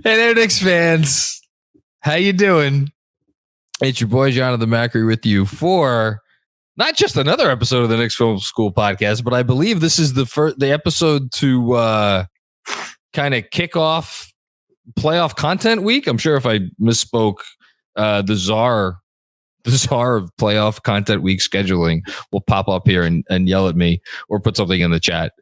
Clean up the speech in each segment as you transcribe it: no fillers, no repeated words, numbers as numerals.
Hey there, Knicks fans. How you doing? It's your boy, Jonathan Macri, with you for not just another episode of the Knicks Film School Podcast, but I believe this is the episode to kind of kick off playoff content week. I'm sure if I misspoke, the czar of playoff content week scheduling will pop up here and yell at me or put something in the chat.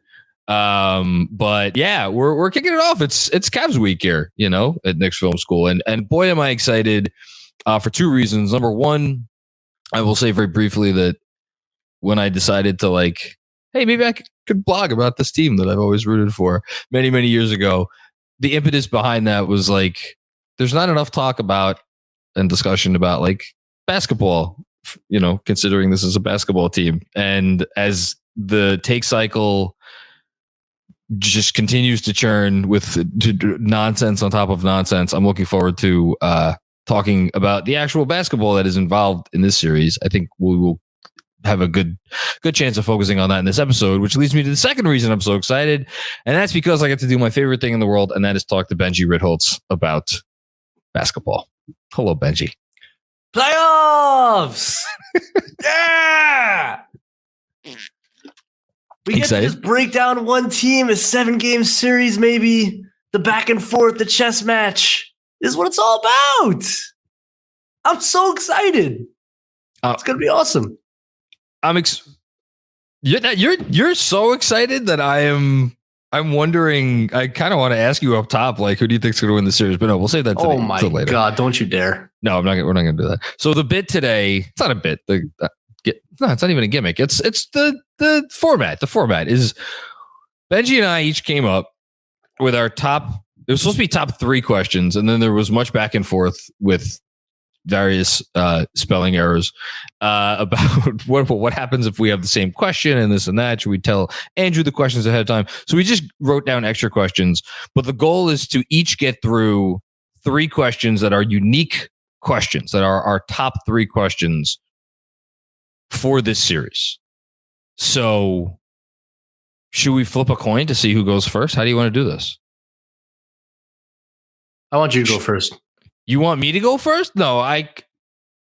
But yeah, we're kicking it off. It's Cavs week here, at Knicks Film School. And boy, am I excited for two reasons. Number one, I will say very briefly that when I decided to hey, maybe I could blog about this team that I've always rooted for many, many years ago. The impetus behind that was there's not enough talk about and discussion about basketball, considering this is a basketball team. And as the take cycle just continues to churn with nonsense on top of nonsense, I'm looking forward to talking about the actual basketball that is involved in this series. I think we will have a good chance of focusing on that in this episode, which leads me to the second reason I'm so excited. And that's because I get to do my favorite thing in the world, and that is talk to Benjy Ritholtz about basketball. Hello, Benjy. Playoffs! Yeah! We get to just break down one team, a 7-game series, maybe the back and forth, the chess match. This is what it's all about. I'm so excited. It's gonna be awesome. You're so excited that I'm wondering. I kind of want to ask you up top, who do you think's going to win the series? But no, we'll save that today. Oh my God! Don't you dare! No, we're not going to do that. So the bit today, it's not a bit. No, it's not even a gimmick. It's the format. The format is Benjy and I each came up with our top. It was supposed to be top 3 questions, and then there was much back and forth with various spelling errors about what happens if we have the same question and this and that. Should we tell Andrew the questions ahead of time? So we just wrote down extra questions, but the goal is to each get through 3 questions that are unique questions, that are our top 3 questions for this series. So should we flip a coin to see who goes first? How do you want to do this? I want you to go first. You want me to go first? No,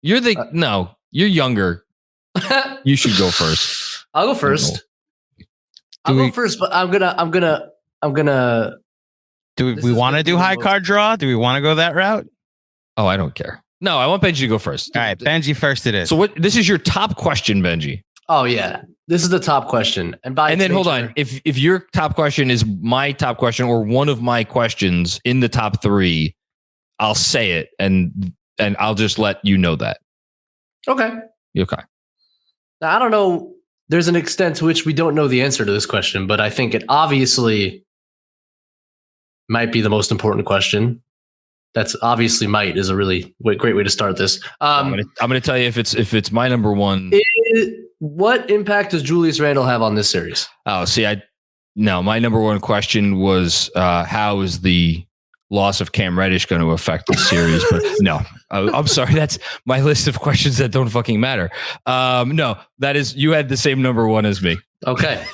you're younger. You should go first. I'll go first. I'll go first, but I'm gonna. Do we want to do high card draw? Do we want to go that route? Oh, I don't care. No, I want Benjy to go first. All right, Benjy first it is. So this is your top question, Benjy. Oh yeah. This is the top question. And then hold on. If your top question is my top question or one of my questions in the top 3, I'll say it and I'll just let you know that. Okay. Okay. Now, I don't know. There's an extent to which we don't know the answer to this question, but I think it obviously might be the most important question. That's obviously is a really great way to start this. I'm going to tell you if it's my number 1. What impact does Julius Randle have on this series? Oh, see, my number 1 question was how is the loss of Cam Reddish going to affect the series? But no, I'm sorry. That's my list of questions that don't fucking matter. No, that is, you had the same number 1 as me. Okay.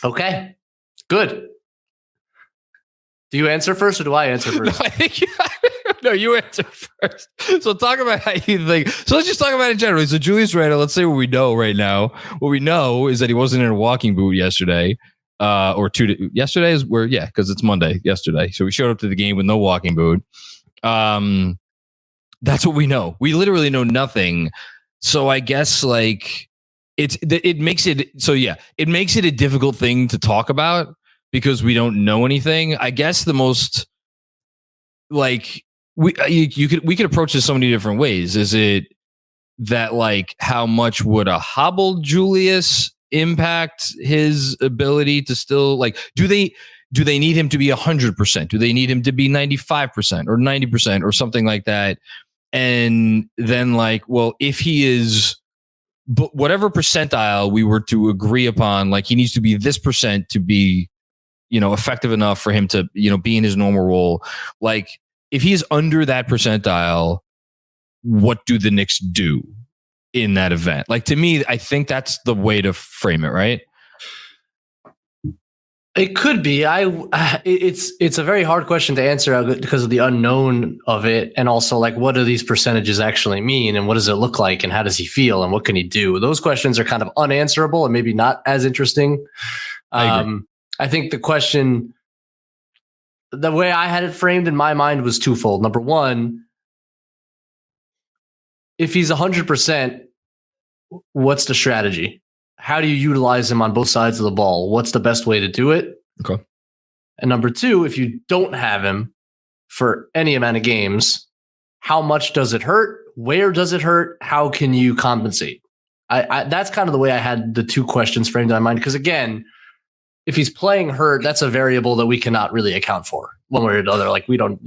Okay. Good. Do you answer first or do I answer first? No, I think you answer first. So talk about how you think. So let's just talk about it generally. So Julius Randle, let's say what we know right now. What we know is that he wasn't in a walking boot yesterday. Yesterday is because it's Monday yesterday. So we showed up to the game with no walking boot. That's what we know. We literally know nothing. So I guess it makes it a difficult thing to talk about because we don't know anything. I guess the most we could approach this so many different ways. Is it that how much would a hobbled Julius impact his ability to still do they need him to be 100%? Do they need him to be 95% or 90% or something like that? And then if he is, but whatever percentile we were to agree upon, he needs to be this percent to be, effective enough for him to, be in his normal role. If he's under that percentile, what do the Knicks do in that event? To me, I think that's the way to frame it, right? It could be. It's a very hard question to answer because of the unknown of it, and also like what do these percentages actually mean, and what does it look like, and how does he feel, and what can he do? Those questions are kind of unanswerable and maybe not as interesting. I think the question, the way I had it framed in my mind was twofold. Number one, if he's 100%, what's the strategy? How do you utilize him on both sides of the ball? What's the best way to do it? Okay. And number two, if you don't have him for any amount of games, how much does it hurt? Where does it hurt? How can you compensate? That's kind of the way I had the two questions framed in my mind. Because again, if he's playing hurt, that's a variable that we cannot really account for one way or another. Like we don't,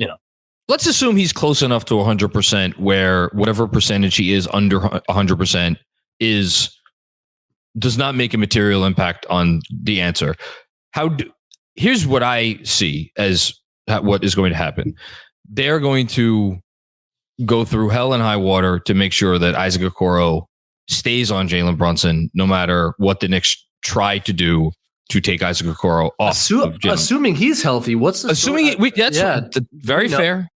Let's assume he's close enough to 100% where whatever percentage he is under 100% does not make a material impact on the answer. Here's what I see as what is going to happen. They're going to go through hell and high water to make sure that Isaac Okoro stays on Jalen Brunson, no matter what the Knicks try to do to take Isaac Okoro off. Assuming he's healthy, what's the that's very fair.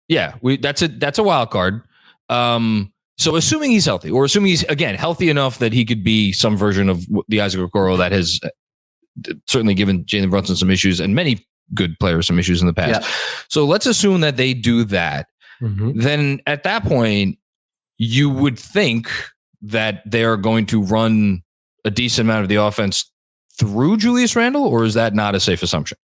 Yeah, that's a wild card. So assuming he's healthy, or assuming he's, again, healthy enough that he could be some version of the Isaac Okoro that has certainly given Jalen Brunson some issues and many good players some issues in the past. Yeah. So let's assume that they do that. Mm-hmm. Then at that point, you would think that they're going to run a decent amount of the offense through Julius Randle, or is that not a safe assumption?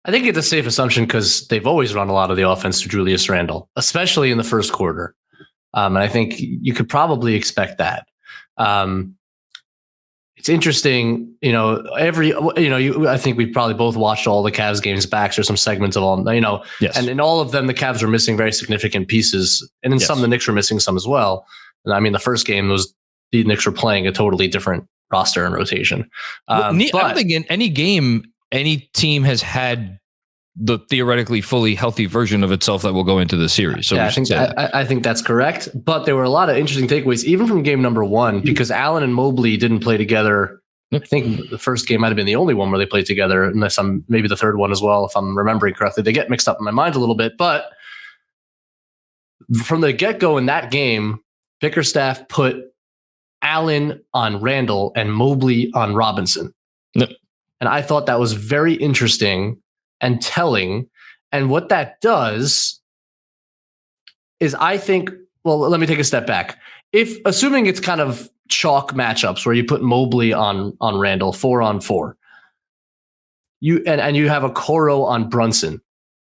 I think it's a safe assumption because they've always run a lot of the offense through Julius Randle, especially in the first quarter. And I think you could probably expect that. It's interesting, I think we probably both watched all the Cavs games back or some segments of all, yes. And in all of them, the Cavs were missing very significant pieces. And in some, the Knicks were missing some as well. And I mean, the first game the Knicks were playing a totally different roster and rotation. I don't think in any game, any team has had the theoretically fully healthy version of itself that will go into the series. So yeah, I think that's correct. But there were a lot of interesting takeaways, even from game number one, because Allen and Mobley didn't play together. I think the first game might have been the only one where they played together, unless maybe the third one as well, if I'm remembering correctly. They get mixed up in my mind a little bit. But from the get-go in that game, Bickerstaff put Allen on Randle and Mobley on Robinson. Yep. And I thought that was very interesting and telling. And what that does is I think, well, let me take a step back. Assuming it's kind of chalk matchups where you put Mobley on Randle 4-on-4, you have Okoro on Brunson.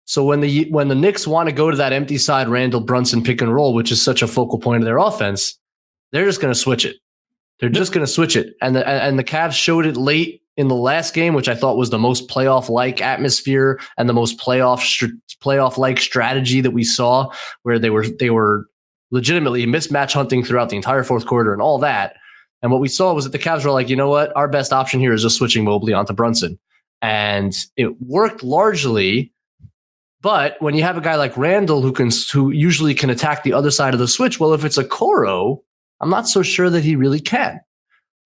So when the Knicks want to go to that empty side Randle Brunson pick and roll, which is such a focal point of their offense, they're just going to switch it. They're just going to switch it. And the Cavs showed it late in the last game, which I thought was the most playoff-like atmosphere and the most playoff-like strategy that we saw, where they were legitimately mismatch hunting throughout the entire fourth quarter and all that. And what we saw was that the Cavs were like, you know what? Our best option here is just switching Mobley onto Brunson. And it worked largely. But when you have a guy like Randle who usually can attack the other side of the switch, well, if it's Okoro, I'm not so sure that he really can,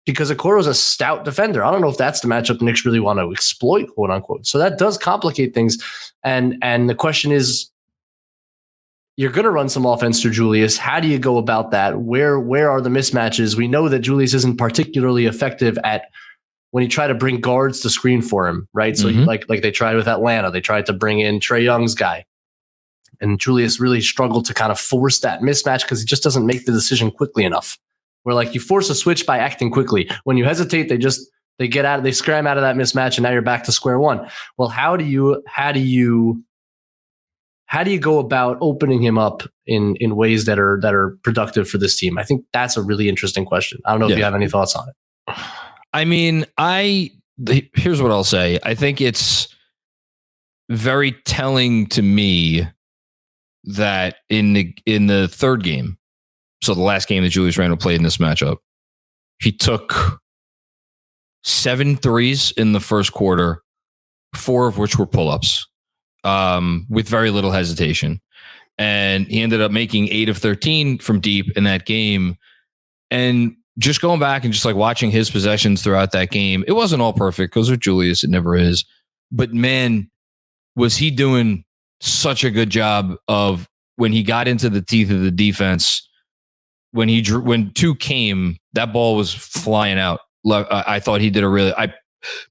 because Okoro is a stout defender. I don't know if that's the matchup the Knicks really want to exploit, quote unquote. So that does complicate things. And the question is, you're going to run some offense through Julius. How do you go about that? Where are the mismatches? We know that Julius isn't particularly effective at when you try to bring guards to screen for him, right? So like they tried with Atlanta, they tried to bring in Trae Young's guy. And Julius really struggled to kind of force that mismatch because he just doesn't make the decision quickly enough. Where like you force a switch by acting quickly. When you hesitate, they scram out of that mismatch, and now you're back to square one. Well, how do you go about opening him up in ways that are productive for this team? I think that's a really interesting question. I don't know if you have any thoughts on it. I mean, here's what I'll say. I think it's very telling to me that in the third game, so the last game that Julius Randle played in this matchup, he took 7 threes in the first quarter, 4 of which were pull-ups, with very little hesitation. And he ended up making 8 of 13 from deep in that game. And just going back and just like watching his possessions throughout that game, it wasn't all perfect because with Julius, it never is. But man, was he doing such a good job of when he got into the teeth of the defense, when two came, that ball was flying out. I thought he did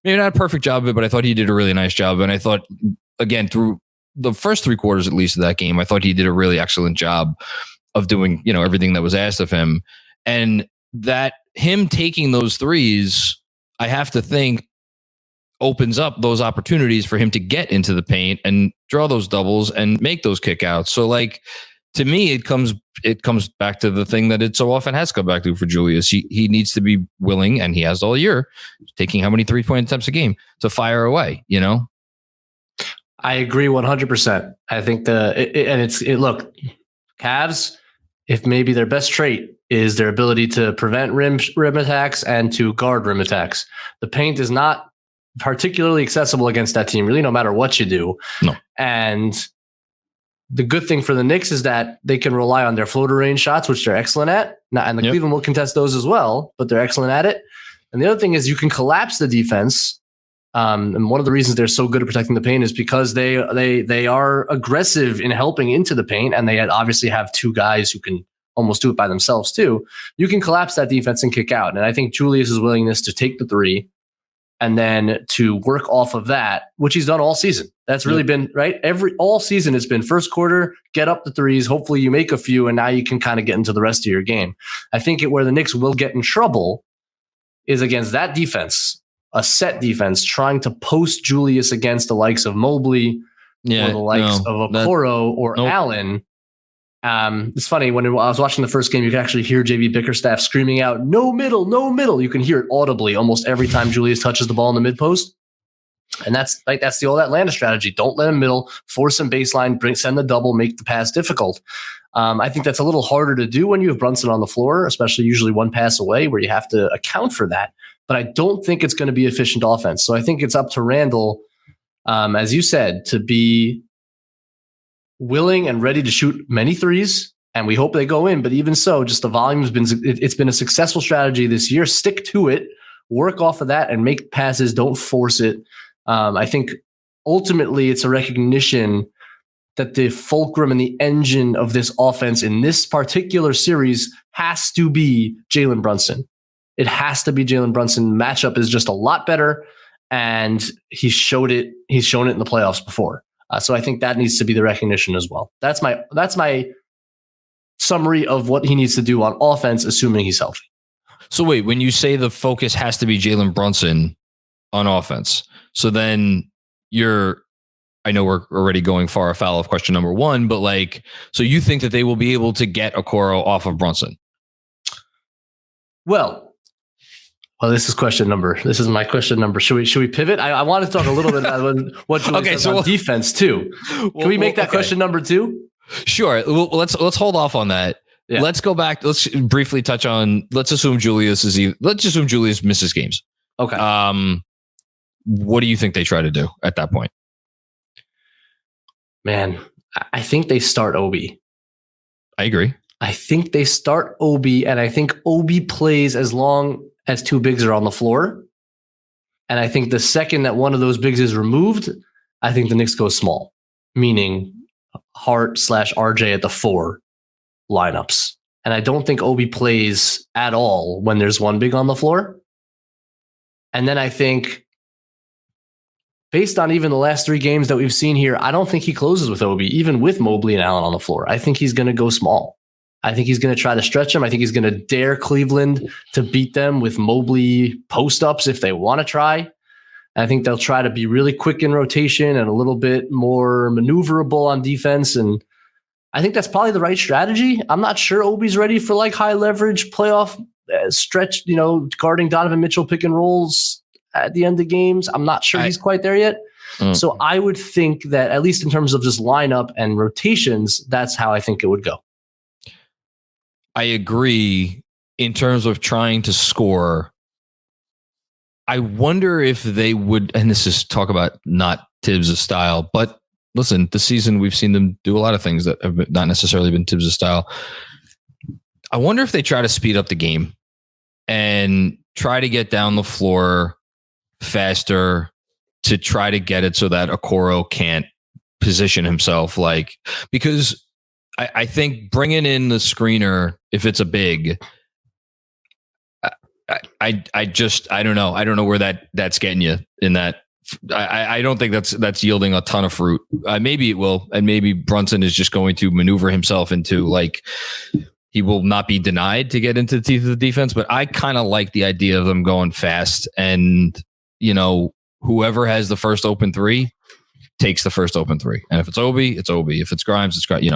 maybe not a perfect job of it, but I thought he did a really nice job. And I thought, again, through the first 3 quarters, at least of that game, I thought he did a really excellent job of doing, everything that was asked of him. And that him taking those threes, I have to think, opens up those opportunities for him to get into the paint and draw those doubles and make those kickouts. So like, to me, it comes back to the thing that it so often has come back to for Julius. He needs to be willing, and he has all year, taking how many 3-point attempts a game to fire away, I agree 100%. I think look, Cavs, if maybe their best trait is their ability to prevent rim attacks and to guard rim attacks. The paint is not particularly accessible against that team, really, no matter what you do. No. And the good thing for the Knicks is that they can rely on their floater range shots, which they're excellent at. And the Cleveland will contest those as well, but they're excellent at it. And the other thing is you can collapse the defense. And one of the reasons they're so good at protecting the paint is because they are aggressive in helping into the paint, and they obviously have 2 guys who can almost do it by themselves too. You can collapse that defense and kick out. And I think Julius's willingness to take the 3 and then to work off of that, which he's done all season. That's really been right. All season it's been first quarter, get up the threes. Hopefully you make a few, and now you can kind of get into the rest of your game. I think where the Knicks will get in trouble is against that defense, a set defense, trying to post Julius against the likes of Mobley or the likes of Okoro or Allen. It's funny, when I was watching the first game, you could actually hear JB Bickerstaff screaming out, no middle, no middle. You can hear it audibly almost every time Julius touches the ball in the mid post. And that's the old Atlanta strategy. Don't let him middle, force him baseline, send the double, make the pass difficult. I think that's a little harder to do when you have Brunson on the floor, especially usually one pass away where you have to account for that. But I don't think it's going to be efficient offense. So I think it's up to Randle, as you said, to be willing and ready to shoot many threes, and we hope they go in. But even so, just the volume it's been a successful strategy this year. Stick to it, work off of that, and make passes. Don't force it. I think ultimately it's a recognition that the fulcrum and the engine of this offense in this particular series has to be Jalen Brunson. It has to be Jalen Brunson. Matchup is just a lot better, and he's shown it in the playoffs before. So I think that needs to be the recognition as well. That's my summary of what he needs to do on offense, assuming he's healthy. So wait, when you say the focus has to be Jalen Brunson on offense, so then I know we're already going far afoul of question number 1, but so you think that they will be able to get Okoro off of Brunson? Well, this is my question number. Should we pivot? I want to talk a little bit about what Julius does on defense too. Can we make that question number 2? Sure. Well, let's hold off on that. Yeah. Let's go back. Let's briefly touch on. Let's assume Julius misses games. Okay. What do you think they try to do at that point? Man, I think they start Obi. I agree. I think they start Obi, and I think Obi plays as long as 2 bigs are on the floor. And I think the second that one of those bigs is removed, I think the Knicks go small, meaning Hart/RJ at the 4 lineups. And I don't think Obi plays at all when there's 1 big on the floor. And then I think, based on even the last 3 games that we've seen here, I don't think he closes with Obi, even with Mobley and Allen on the floor. I think he's going to go small. I think he's going to try to stretch him. I think he's going to dare Cleveland to beat them with Mobley post-ups if they want to try. And I think they'll try to be really quick in rotation and a little bit more maneuverable on defense. And I think that's probably the right strategy. I'm not sure Obi's ready for high leverage playoff stretch, guarding Donovan Mitchell pick and rolls at the end of games. I'm not sure he's quite there yet. So I would think that, at least in terms of just lineup and rotations, that's how I think it would go. I agree in terms of trying to score. I wonder if they would, and this is talk about not Tibbs' style, but listen, this season we've seen them do a lot of things that have not necessarily been Tibbs' style. I wonder if they try to speed up the game and try to get down the floor faster to try to get it so that Okoro can't position himself because I think bringing in the screener, if it's a big, I don't know. I don't know where that's getting you in that. I don't think that's yielding a ton of fruit. Maybe it will. And maybe Brunson is just going to maneuver himself into he will not be denied to get into the teeth of the defense, but I kind of like the idea of them going fast and, whoever has the first open three takes the first open three. And if it's Obi, it's Obi. If it's Grimes, it's Grimes,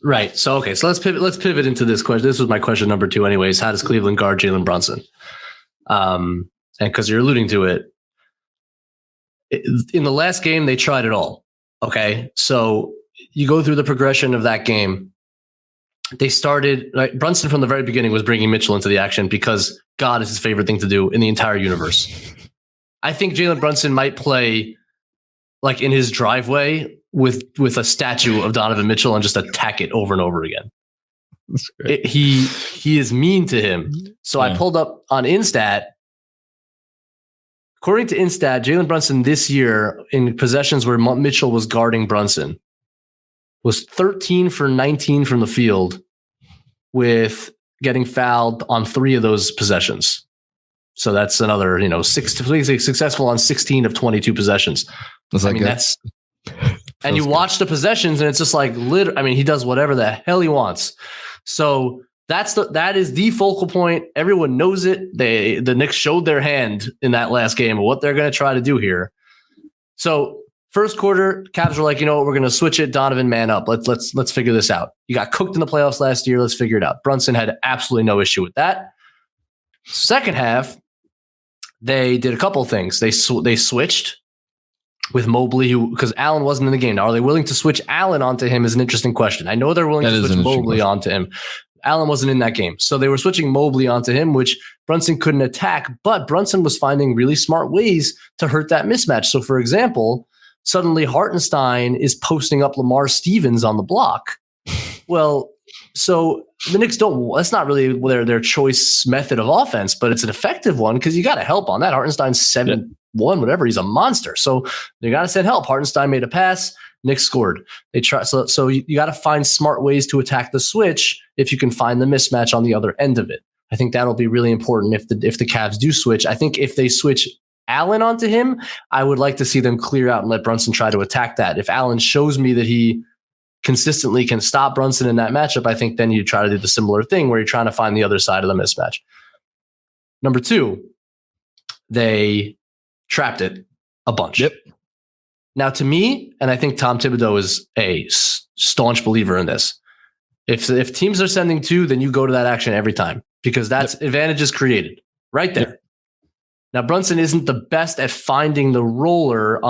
Right. So, okay. So let's pivot into this question. This was my question number 2 anyways. How does Cleveland guard Jalen Brunson? And because you're alluding to it, in the last game, they tried it all. Okay. So you go through the progression of that game. They started, Brunson from the very beginning was bringing Mitchell into the action because God is his favorite thing to do in the entire universe. I think Jalen Brunson might play in his driveway with a statue of Donovan Mitchell and just attack it over and over again. He is mean to him. So I pulled up on Instat. According to Instat, Jalen Brunson this year in possessions where Mitchell was guarding Brunson was 13 for 19 from the field with getting fouled on 3 of those possessions. So that's another, successful on 16 of 22 possessions. That's and you watch the possessions and it's just he does whatever the hell he wants. So that is the focal point. Everyone knows it. The Knicks showed their hand in that last game of what they're going to try to do here. So first quarter, Cavs were we're going to switch it. Donovan, man up. Let's figure this out. You got cooked in the playoffs last year. Let's figure it out. Brunson had absolutely no issue with that. Second half, they did a couple of things. They switched with Mobley, because Allen wasn't in the game. Now, are they willing to switch Allen onto him is an interesting question. I know they're willing to switch Mobley onto him. Allen wasn't in that game. So they were switching Mobley onto him, which Brunson couldn't attack, but Brunson was finding really smart ways to hurt that mismatch. So, for example, suddenly Hartenstein is posting up Lamar Stevens on the block. Well, so the Knicks that's not really their choice method of offense, but it's an effective one because you got to help on that. Hartenstein's 7-1, whatever. He's a monster. So you got to send help. Hartenstein made a pass. Knicks scored. They try. So you got to find smart ways to attack the switch if you can find the mismatch on the other end of it. I think that'll be really important if the Cavs do switch. I think if they switch Allen onto him, I would like to see them clear out and let Brunson try to attack that. If Allen shows me that he consistently can stop Brunson in that matchup, I think then you try to do the similar thing where you're trying to find the other side of the mismatch. Number 2, they trapped it a bunch. Yep. Now, to me, and I think Tom Thibodeau is a staunch believer in this, if teams are sending 2, then you go to that action every time because that's advantages created right there. Yep. Now, Brunson isn't the best at finding the roller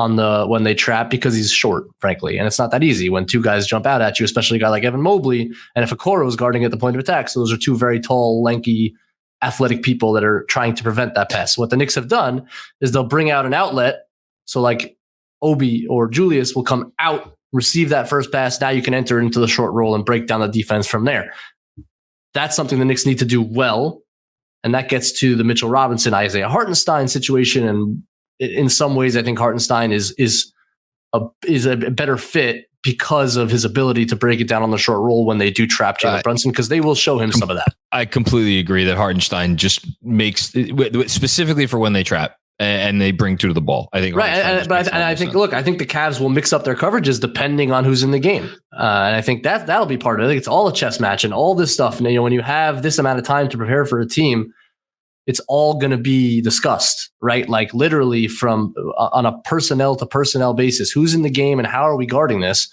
when they trap because he's short, frankly. And it's not that easy when 2 guys jump out at you, especially a guy like Evan Mobley. And if Okoro is guarding at the point of attack, so those are 2 very tall, lanky, athletic people that are trying to prevent that pass. What the Knicks have done is they'll bring out an outlet. So Obi or Julius will come out, receive that first pass. Now you can enter into the short roll and break down the defense from there. That's something the Knicks need to do well. And that gets to the Mitchell Robinson, Isaiah Hartenstein situation. And in some ways, I think Hartenstein is a better fit because of his ability to break it down on the short roll when they do trap Jalen Brunson, because they will show him some of that. I completely agree that Hartenstein just makes, specifically for when they trap and they bring 2 to the ball. I think right. I think the Cavs will mix up their coverages depending on who's in the game. And I think that'll be part of it. I think it's all a chess match and all this stuff. And when you have this amount of time to prepare for a team, it's all going to be discussed, right? Literally on a personnel to personnel basis, who's in the game and how are we guarding this?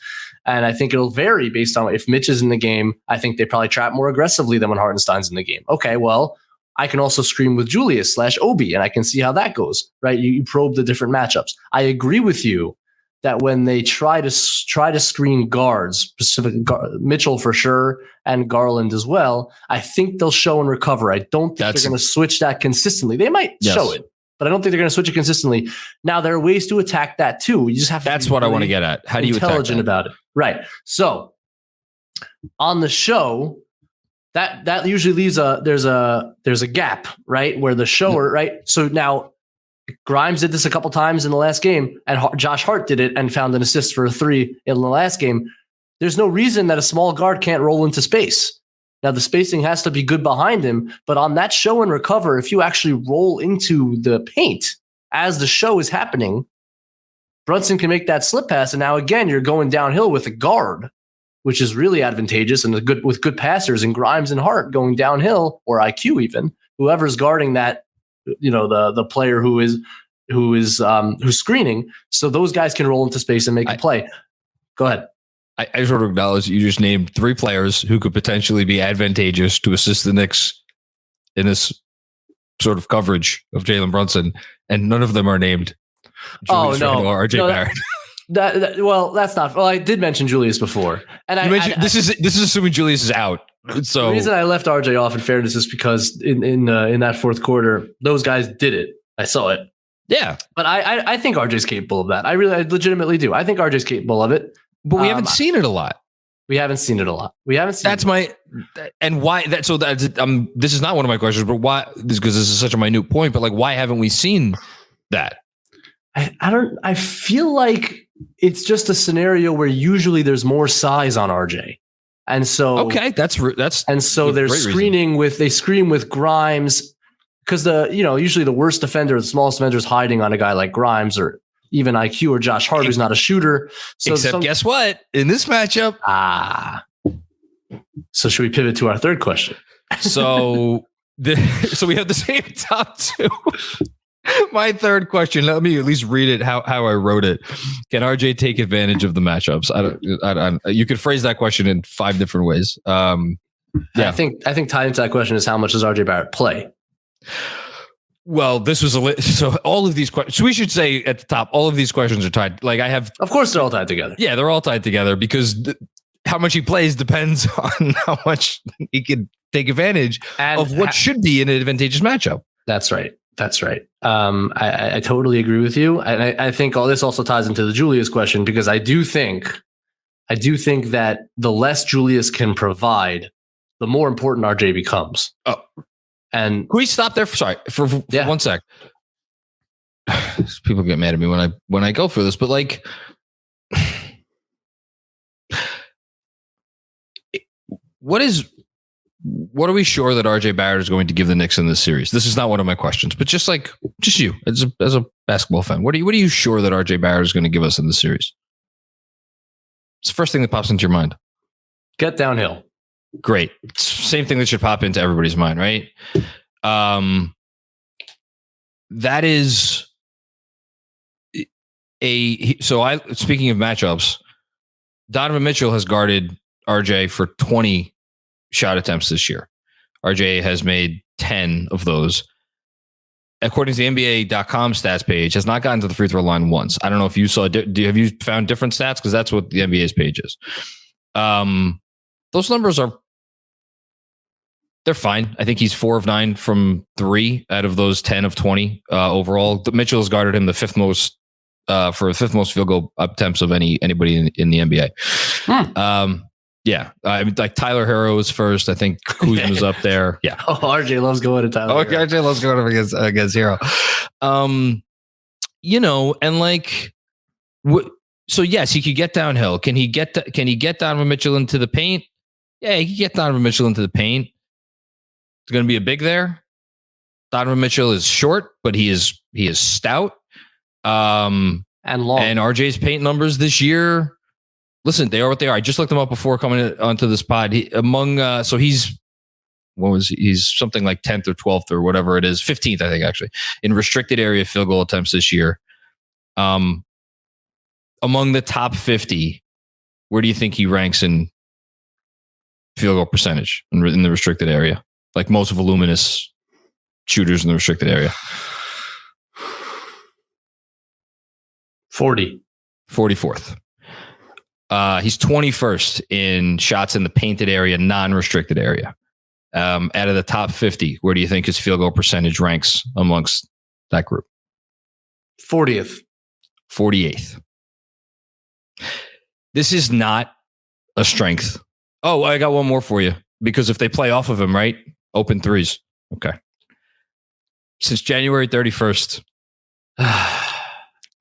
And I think it'll vary based on if Mitch is in the game. I think they probably trap more aggressively than when Hartenstein's in the game. Okay, well, I can also screen with Julius /Obi, and I can see how that goes, right? You probe the different matchups. I agree with you that when they try to screen guards, specifically Mitchell for sure, and Garland as well, I think they'll show and recover. I don't think they're going to switch that consistently. They might show it, but I don't think they're going to switch it consistently. Now, there are ways to attack that too. You just have to That's what really I want to get at. How do you intelligent about it? Right. So on the show, that usually leaves there's a gap, right, where the shower, right. So now Grimes did this a couple times in the last game, and Josh Hart did it and found an assist for a 3 in the last game. There's no reason that a small guard can't roll into space. Now, the spacing has to be good behind him, but on that show and recover, if you actually roll into the paint as the show is happening, Brunson can make that slip pass. And now, again, you're going downhill with a guard, which is really advantageous and with good passers and Grimes and Hart going downhill, or IQ even, whoever's guarding that, the player who's screening. So those guys can roll into space and make a play. Go ahead. I just want to acknowledge you just named 3 players who could potentially be advantageous to assist the Knicks in this sort of coverage of Jalen Brunson, and none of them are named Julius Randle or RJ Barrett. Well, that's not. Well, I did mention Julius before, and this is assuming Julius is out. So the reason I left RJ off, in fairness, is because in that fourth quarter, those guys did it. I saw it. Yeah, but I think RJ's capable of that. I legitimately do. I think RJ's capable of it. But we haven't seen it a lot. We haven't seen it a lot. We haven't seen. That's my, and why that. So that's this is not one of my questions, but why? Because this is such a minute point. But like, why haven't we seen that? I feel like it's just a scenario where usually there's more size on RJ, and so that's and so they're screening they screen with Grimes, because usually the worst defender, the smallest defender, is hiding on a guy like Grimes or even IQ or Josh Hart, who's not a shooter. So except guess what? In this matchup. So should we pivot to our third question? So we have the same top 2. My third question, let me at least read it how I wrote it. Can RJ take advantage of the matchups? I don't, you could phrase that question in 5 different ways. Yeah. I think tied into that question is, how much does RJ Barrett play? Well, this was so all of these questions. So we should say at the top, all of these questions are tied. Like of course, they're all tied together. Yeah, they're all tied together because how much he plays depends on how much he can take advantage of what should be an advantageous matchup. That's right. I totally agree with you, and I think all this also ties into the Julius question, because I do think that the less Julius can provide, the more important RJ becomes. Oh. And can we stop there? For 1 sec. People get mad at me when I go through this, but like, what are we sure that RJ Barrett is going to give the Knicks in this series? This is not one of my questions, but just you as a basketball fan, what are you sure that RJ Barrett is going to give us in this series? It's the first thing that pops into your mind. Get downhill. Great. Same thing that should pop into everybody's mind, right? That is speaking of matchups, Donovan Mitchell has guarded RJ for 20 shot attempts this year. RJ has made 10 of those. According to the NBA.com stats page, has not gotten to the free throw line once. I don't know if you saw, have you found different stats? Because that's what the NBA's page is. Those numbers they're fine. I think he's 4 of 9 from 3 out of those 10 of 20 overall. Mitchell has guarded him the 5th most field goal attempts of anybody in the NBA. Yeah, I mean, like Tyler Herro is first. I think Kuzma's up there. Yeah. Oh, RJ loves going to Tyler. Okay, RJ loves going up against Herro. And like, so yes, he could get downhill. Can he get Donovan Mitchell into the paint? Yeah, he can get Donovan Mitchell into the paint. It's going to be a big there. Donovan Mitchell is short, but he is stout. And long. And RJ's paint numbers this year, listen, they are what they are. I just looked them up before coming onto this pod. He's something like 10th or 12th or whatever it is, 15th, I think, actually, in restricted area field goal attempts this year. Among the top 50, where do you think he ranks in field goal percentage in the restricted area? Like most voluminous shooters in the restricted area. 44th. He's 21st in shots in the painted area, non-restricted area. Out of the top 50, where do you think his field goal percentage ranks amongst that group? 40th. 48th. This is not a strength. Oh, I got one more for you. because if they play off of him, right? Open threes. Okay. Since January 31st,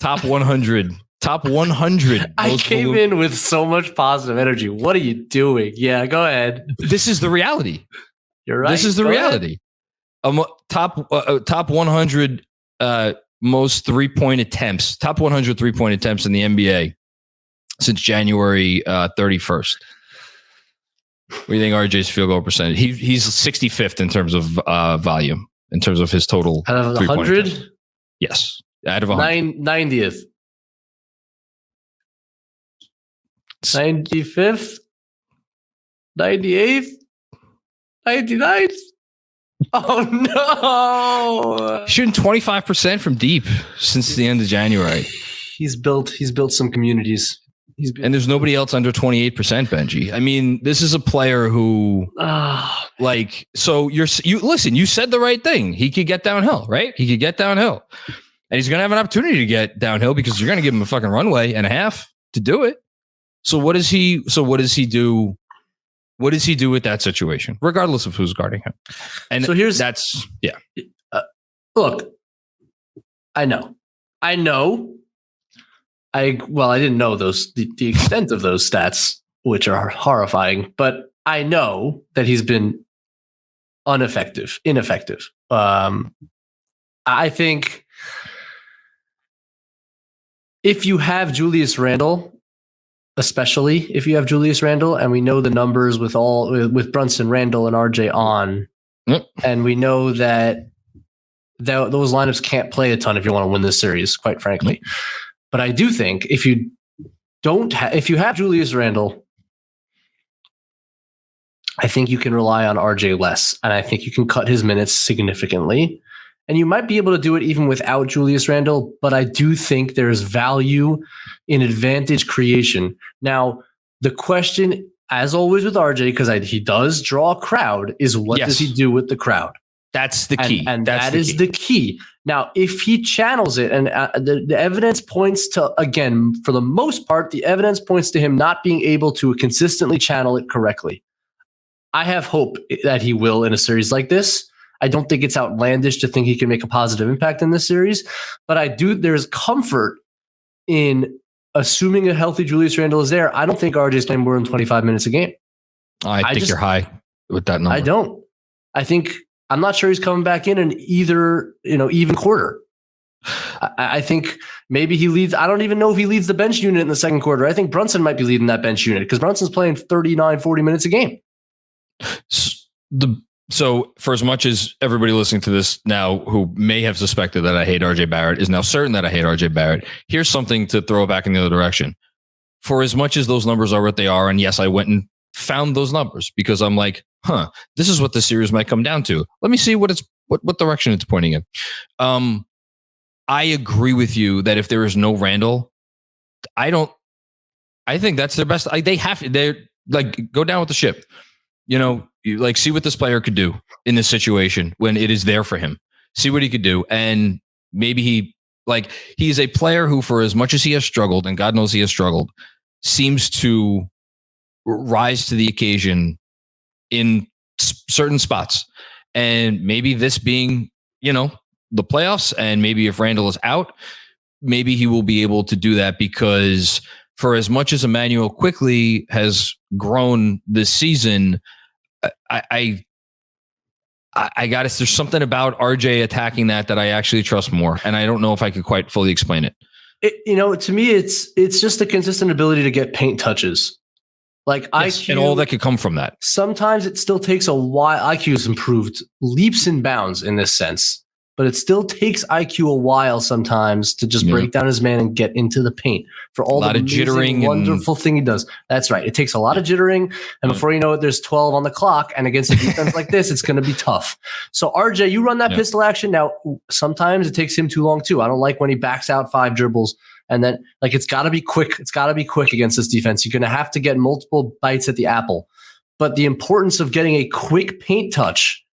top 100. Top 100. I came in with so much positive energy. What are you doing? Yeah, go ahead. This is the reality. You're right. This is the reality. Top 100 most 3-point attempts. Top 100 3-point attempts in the NBA since January 31st. What do you think RJ's field goal percentage? He's 65th in terms of volume, in terms of his total. Out of 100? Yes. Out of 100. 90th. 95th? 98th? 99th? Oh no! Shooting 25% from deep since the end of January. He's built some communities. And there's nobody else under 28%, Benji. I mean, this is a player who, so you listen, you said the right thing. He could get downhill, right? He could get downhill. And he's going to have an opportunity to get downhill because you're going to give him a fucking runway and a half to do it. So what does he do? What does he do with that situation, regardless of who's guarding him? And so look, I know. I didn't know the extent of those stats, which are horrifying, but I know that he's been ineffective. I think if you have Julius Randle, especially if you have Julius Randle, and we know the numbers with Brunson, Randle, and RJ on, and we know that those lineups can't play a ton if you want to win this series, quite frankly. But I do think if you have Julius Randle, I think you can rely on RJ less, and I think you can cut his minutes significantly. And you might be able to do it even without Julius Randle, but I do think there's value in advantage creation. Now, the question, as always with RJ, because he does draw a crowd, is what does he do with the crowd? That's the key. And that is the key. Now, if he channels it, and the evidence points to, again, for the most part, the evidence points to him not being able to consistently channel it correctly. I have hope that he will in a series like this. I don't think it's outlandish to think he can make a positive impact in this series, but there's comfort in assuming a healthy Julius Randle is there. I don't think RJ is playing more than 25 minutes a game. I think you're high with that number. I don't. I'm not sure he's coming back in either, even quarter. I think maybe he leads. I don't even know if he leads the bench unit in the second quarter. I think Brunson might be leading that bench unit because Brunson's playing 39, 40 minutes a game. So for as much as everybody listening to this now who may have suspected that I hate RJ Barrett is now certain that I hate RJ Barrett, here's something to throw back in the other direction. For as much as those numbers are what they are, and yes, I went and found those numbers because I'm like, this is what the series might come down to. Let me see what direction it's pointing in. I agree with you that if there is no Randle, I think that's their best. They're like, go down with the ship. You see what this player could do in this situation when it is there for him. See what he could do. And maybe he's a player who, for as much as he has struggled, and God knows he has struggled, seems to rise to the occasion in certain spots. And maybe this being, the playoffs, and maybe if Randle is out, maybe he will be able to do that because for as much as Emmanuel quickly has grown this season, I got it. There's something about RJ attacking that I actually trust more, and I don't know if I could quite fully explain it. To me, it's just the consistent ability to get paint touches, IQ, and all that could come from that. Sometimes it still takes a while. IQ has improved leaps and bounds in this sense, but it still takes IQ a while sometimes to just break down his man and get into the paint for all the jittering, wonderful thing he does. That's right. It takes a lot of jittering, and before you know it, there's 12 on the clock. And against a defense like this, it's going to be tough. So RJ, you run that pistol action. Now, sometimes it takes him too long too. I don't like when he backs out 5 dribbles, and then it's got to be quick. It's got to be quick against this defense. You're going to have to get multiple bites at the apple. But the importance of getting a quick paint touch,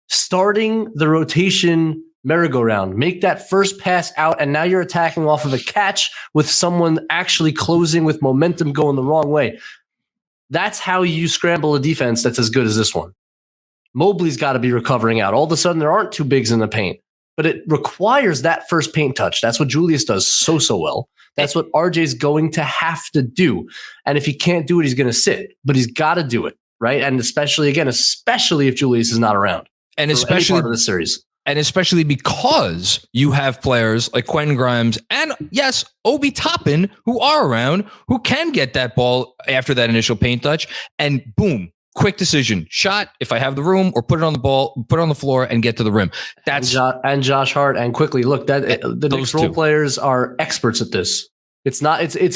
starting the rotation merry-go-round, make that first pass out, and now you're attacking off of a catch with someone actually closing with momentum going the wrong way. That's how you scramble a defense that's as good as this one. Mobley's got to be recovering out. All of a sudden, there aren't two bigs in the paint, but it requires that first paint touch. That's what Julius does so well. That's what RJ's going to have to do. And if he can't do it, he's going to sit, but he's got to do it, right? And especially if Julius is not around. And especially part of the series. And especially because you have players like Quentin Grimes and, yes, Obi Toppin, who are around, who can get that ball after that initial paint touch, and boom, quick decision, shot if I have the room, or put it on the floor and get to the rim. That's and Josh Hart, and quickly look that the Knicks role players are experts at this. It's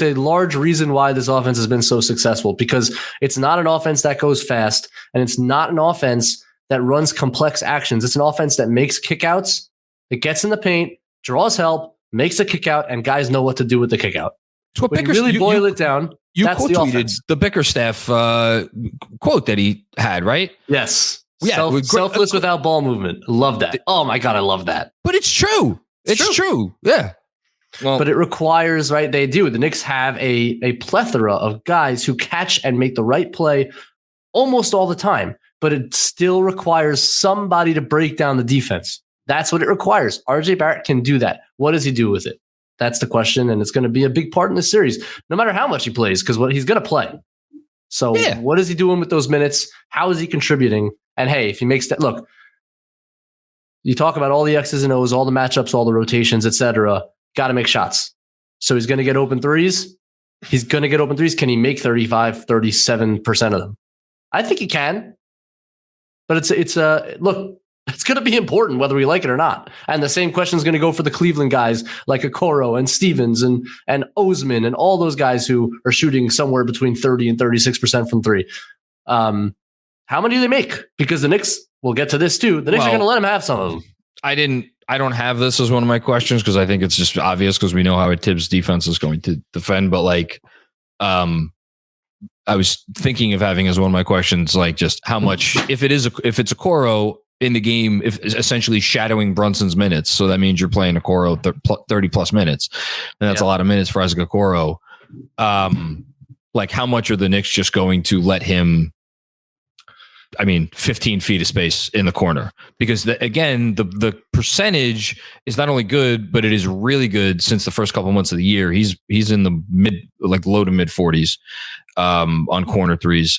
a large reason why this offense has been so successful, because it's not an offense that goes fast, and it's not an offense that runs complex actions. It's an offense that makes kickouts, it gets in the paint, draws help, makes a kickout, and guys know what to do with the kickout. So when you really boil it down, that's the offense. The Bickerstaff quote that he had, right? Yes. Yeah, selfless without ball movement. Love that. Oh my God, I love that. But it's true. It's true. Yeah. Well, but it requires, right? They do. The Knicks have a plethora of guys who catch and make the right play almost all the time. But it still requires somebody to break down the defense. That's what it requires. RJ Barrett can do that. What does he do with it? That's the question, and it's going to be a big part in this series, no matter how much he plays, because he's going to play. So What is he doing with those minutes? How is he contributing? And hey, if he makes that, look, you talk about all the X's and O's, all the matchups, all the rotations, etc. Got to make shots. So he's going to get open threes. Can he make 35, 37% of them? I think he can. But look, it's going to be important whether we like it or not. And the same question is going to go for the Cleveland guys like Okoro and Stevens and Osman and all those guys who are shooting somewhere between 30 and 36% from three. How many do they make? Because the Knicks, we'll get to this too. The Knicks are going to let him have some of them. I don't have this as one of my questions because I think it's just obvious because we know how a Tibbs defense is going to defend. But I was thinking of having as one of my questions, like just how much, if it's Okoro in the game, if essentially shadowing Brunson's minutes. So that means you're playing Okoro 30 plus minutes. And that's a lot of minutes for Isaac Okoro. How much are the Knicks just going to let him, 15 feet of space in the corner? Because the percentage is not only good, but it is really good since the first couple months of the year. He's in the low to mid 40s. On corner threes,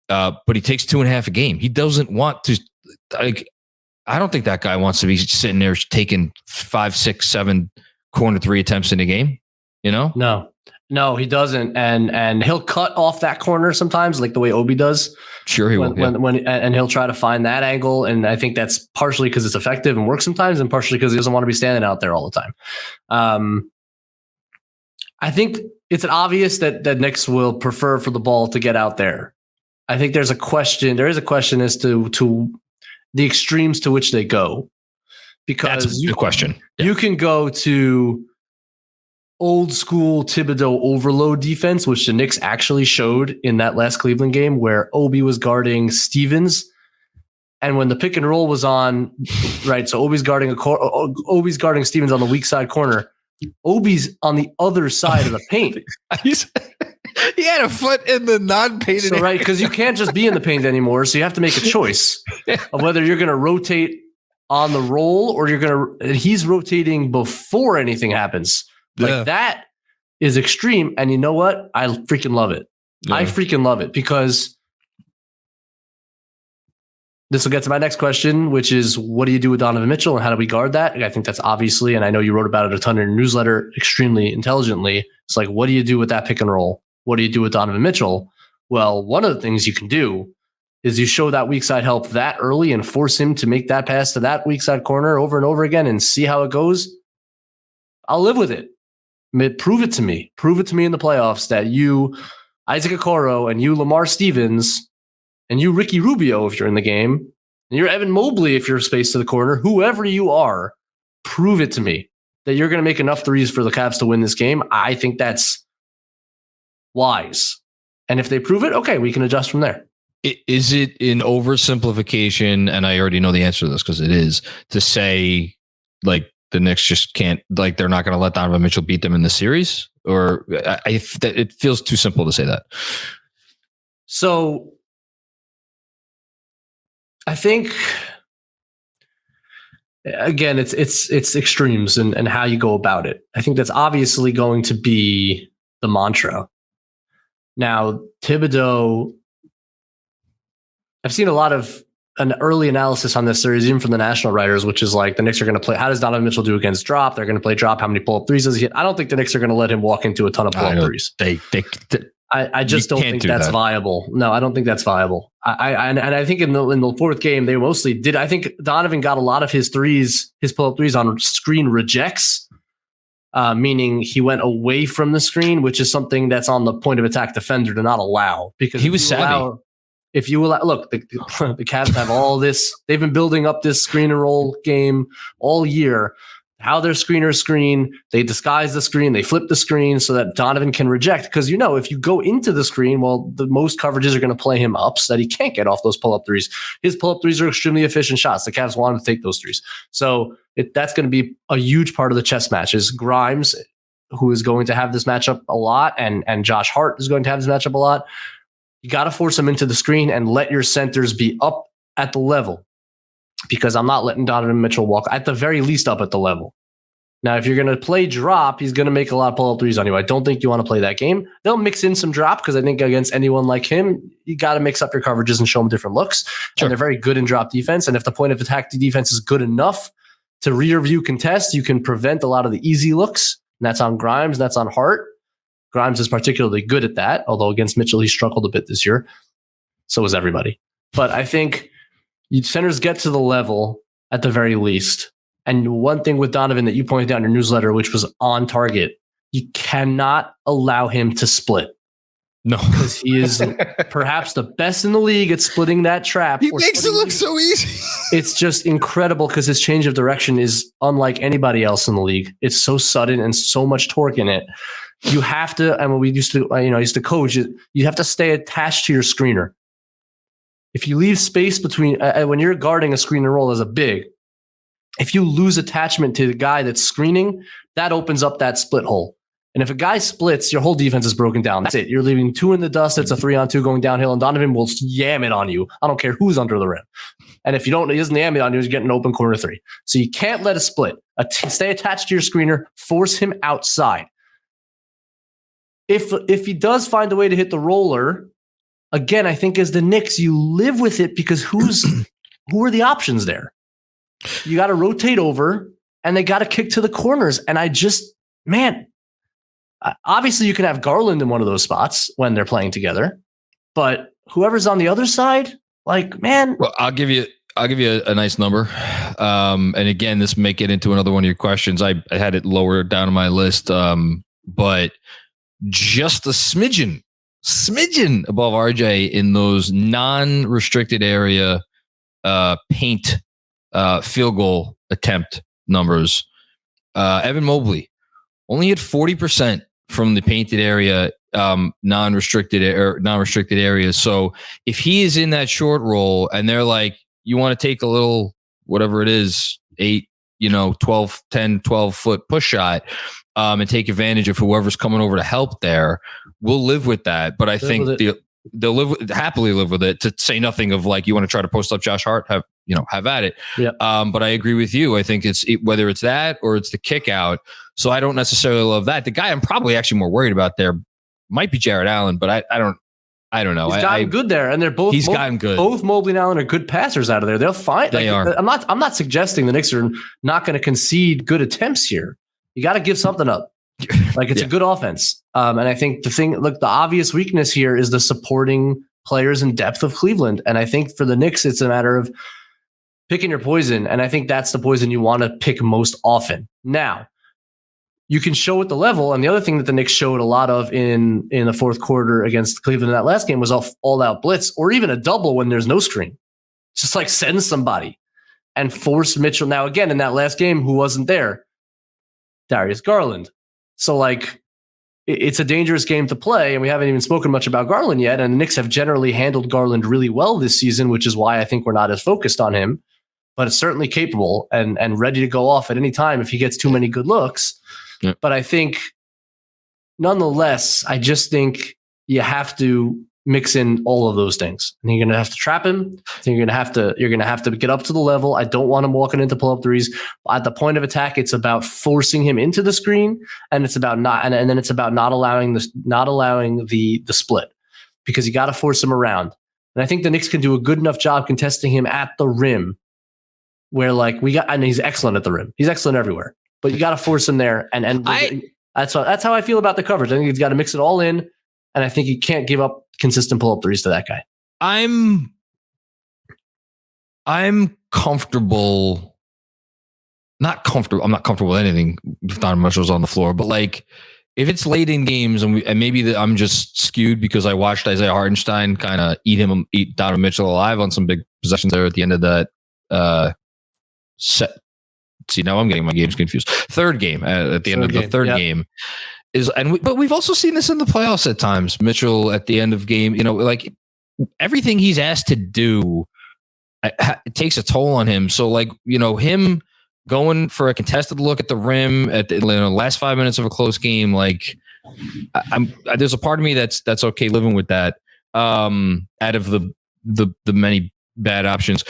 but he takes 2.5 a game. He doesn't want to. I don't think that guy wants to be sitting there taking 5, 6, 7 corner three attempts in a game. You know? No, he doesn't. And he'll cut off that corner sometimes, like the way Obi does. Sure, he will. And he'll try to find that angle. And I think that's partially because it's effective and works sometimes, and partially because he doesn't want to be standing out there all the time. I think it's obvious that Knicks will prefer for the ball to get out there. I think there is a question as to the extremes to which they go. Because that's the question. Yeah. You can go to old school Thibodeau overload defense, which the Knicks actually showed in that last Cleveland game where Obi was guarding Stevens. And when the pick and roll was on, right, so Obi's guarding Stevens on the weak side corner. Obi's on the other side of the paint. He had a foot in the non-painted area. Right, because you can't just be in the paint anymore. So you have to make a choice of whether you're going to rotate on the roll or he's rotating before anything happens. That is extreme. And you know what? I freaking love it. Yeah. I freaking love it because this will get to my next question, which is what do you do with Donovan Mitchell and how do we guard that? I think that's obviously, and I know you wrote about it a ton in your newsletter extremely intelligently. It's like, what do you do with that pick and roll? What do you do with Donovan Mitchell? Well, one of the things you can do is you show that weak side help that early and force him to make that pass to that weak side corner over and over again and see how it goes. I'll live with it. Prove it to me. Prove it to me in the playoffs that you, Isaac Okoro, and you, Lamar Stevens, and you, Ricky Rubio, if you're in the game, and you're Evan Mobley, if you're spaced to the corner, whoever you are, prove it to me that you're going to make enough threes for the Cavs to win this game. I think that's wise. And if they prove it, okay, we can adjust from there. Is it an oversimplification? And I already know the answer to this because it is to say like the Knicks just can't, like they're not going to let Donovan Mitchell beat them in the series, or it feels too simple to say that. So I think, again, it's extremes and how you go about it. I think that's obviously going to be the mantra. Now, Thibodeau, I've seen a lot of an early analysis on this series, even from the national writers, which is like the Knicks are going to play. How does Donovan Mitchell do against drop? They're going to play drop. How many pull-up threes does he hit? I don't think the Knicks are going to let him walk into a ton of pull-up threes. I just don't think that's viable. No, I don't think that's viable. I think in the fourth game, they mostly did. I think Donovan got a lot of his pull-up threes on screen rejects, meaning he went away from the screen, which is something that's on the point of attack defender to not allow, because he was savvy. If you allow, look, the Cavs have all this. They've been building up this screen and roll game all year. How their screeners screen, they disguise the screen, they flip the screen so that Donovan can reject. Because, if you go into the screen, well, the most coverages are going to play him up so that he can't get off those pull-up threes. His pull-up threes are extremely efficient shots. The Cavs want him to take those threes. So that's going to be a huge part of the chess match is Grimes, who is going to have this matchup a lot, and Josh Hart is going to have this matchup a lot. You got to force them into the screen and let your centers be up at the level, because I'm not letting Donovan Mitchell walk, at the very least, up at the level. Now, if you're going to play drop, he's going to make a lot of pull-up threes on you. I don't think you want to play that game. They'll mix in some drop, because I think against anyone like him, you got to mix up your coverages and show them different looks. Sure. And they're very good in drop defense. And if the point of attack defense is good enough to rear view contest, you can prevent a lot of the easy looks. And that's on Grimes. That's on Hart. Grimes is particularly good at that, although against Mitchell, he struggled a bit this year. So was everybody. But I think centers get to the level at the very least. And one thing with Donovan that you pointed out in your newsletter, which was on target, you cannot allow him to split. No. Because he is perhaps the best in the league at splitting that trap. He makes it look so easy. It's just incredible because his change of direction is unlike anybody else in the league. It's so sudden and so much torque in it. You have to, and when we used to, used to coach it, you have to stay attached to your screener. If you leave space between, when you're guarding a screen and roll as a big, if you lose attachment to the guy that's screening, that opens up that split hole. And if a guy splits, your whole defense is broken down. That's it. You're leaving two in the dust. It's a 3-on-2 going downhill, and Donovan will yam it on you. I don't care who's under the rim. And if he doesn't yam it on you, he's getting an open corner three. So you can't let it split. Stay attached to your screener. Force him outside. If he does find a way to hit the roller, again, I think as the Knicks, you live with it, because who are the options there? You got to rotate over, and they got to kick to the corners. And obviously you can have Garland in one of those spots when they're playing together, but whoever's on the other side, well, I'll give you a nice number. And again, this may get into another one of your questions. I had it lower down on my list, but just a smidgen above RJ in those non-restricted area paint field goal attempt numbers. Evan Mobley only hit 40% from the painted area, non-restricted areas. So if he is in that short roll and they're like, you want to take a little, whatever it is, 12 foot push shot, and take advantage of whoever's coming over to help there, we'll live with that. But I think they'll happily live with it, to say nothing of you want to try to post up Josh Hart, have at it. Yep. But I agree with you. I think whether it's that or it's the kick out. So I don't necessarily love that. The guy I'm probably actually more worried about there might be Jarrett Allen, but I don't know. He's gotten good there, and they're both. He's gotten good. Both Mobley and Allen are good passers out of there. They'll find. They are. I'm not suggesting the Knicks are not going to concede good attempts here. You got to give something up. It's a good offense. And I think the obvious weakness here is the supporting players and depth of Cleveland. And I think for the Knicks, it's a matter of picking your poison. And I think that's the poison you want to pick most often. Now, you can show at the level. And the other thing that the Knicks showed a lot of in the fourth quarter against Cleveland in that last game was all out blitz, or even a double when there's no screen. Just send somebody and force Mitchell. Now, again, in that last game, who wasn't there? Darius Garland. So it's a dangerous game to play, and we haven't even spoken much about Garland yet. And the Knicks have generally handled Garland really well this season, which is why I think we're not as focused on him. But it's certainly capable and ready to go off at any time if he gets too many good looks. Yeah. But I think, nonetheless, I just think you have to mix in all of those things. And you're going to have to trap him. You're going to have to get up to the level. I don't want him walking into pull up threes. At the point of attack, it's about forcing him into the screen, and it's about not allowing the split, because you got to force him around. And I think the Knicks can do a good enough job contesting him at the rim, where and he's excellent at the rim. He's excellent everywhere, but you got to force him there. And that's how I feel about the coverage. I think he's got to mix it all in. And I think he can't give up consistent pull-up threes to that guy. I'm comfortable. Not comfortable. I'm not comfortable with anything if Donovan Mitchell's on the floor. But like, if it's late in games and maybe I'm just skewed because I watched Isaiah Hartenstein kind of eat Donovan Mitchell alive on some big possessions there at the end of that set. See, now I'm getting my games confused. Third game at the end of the third game. But we've also seen this in the playoffs at times. Mitchell at the end of game, like everything he's asked to do, it takes a toll on him. So like, him going for a contested look at the rim at the last 5 minutes of a close game, like there's a part of me that's okay living with that. Out of the many bad options,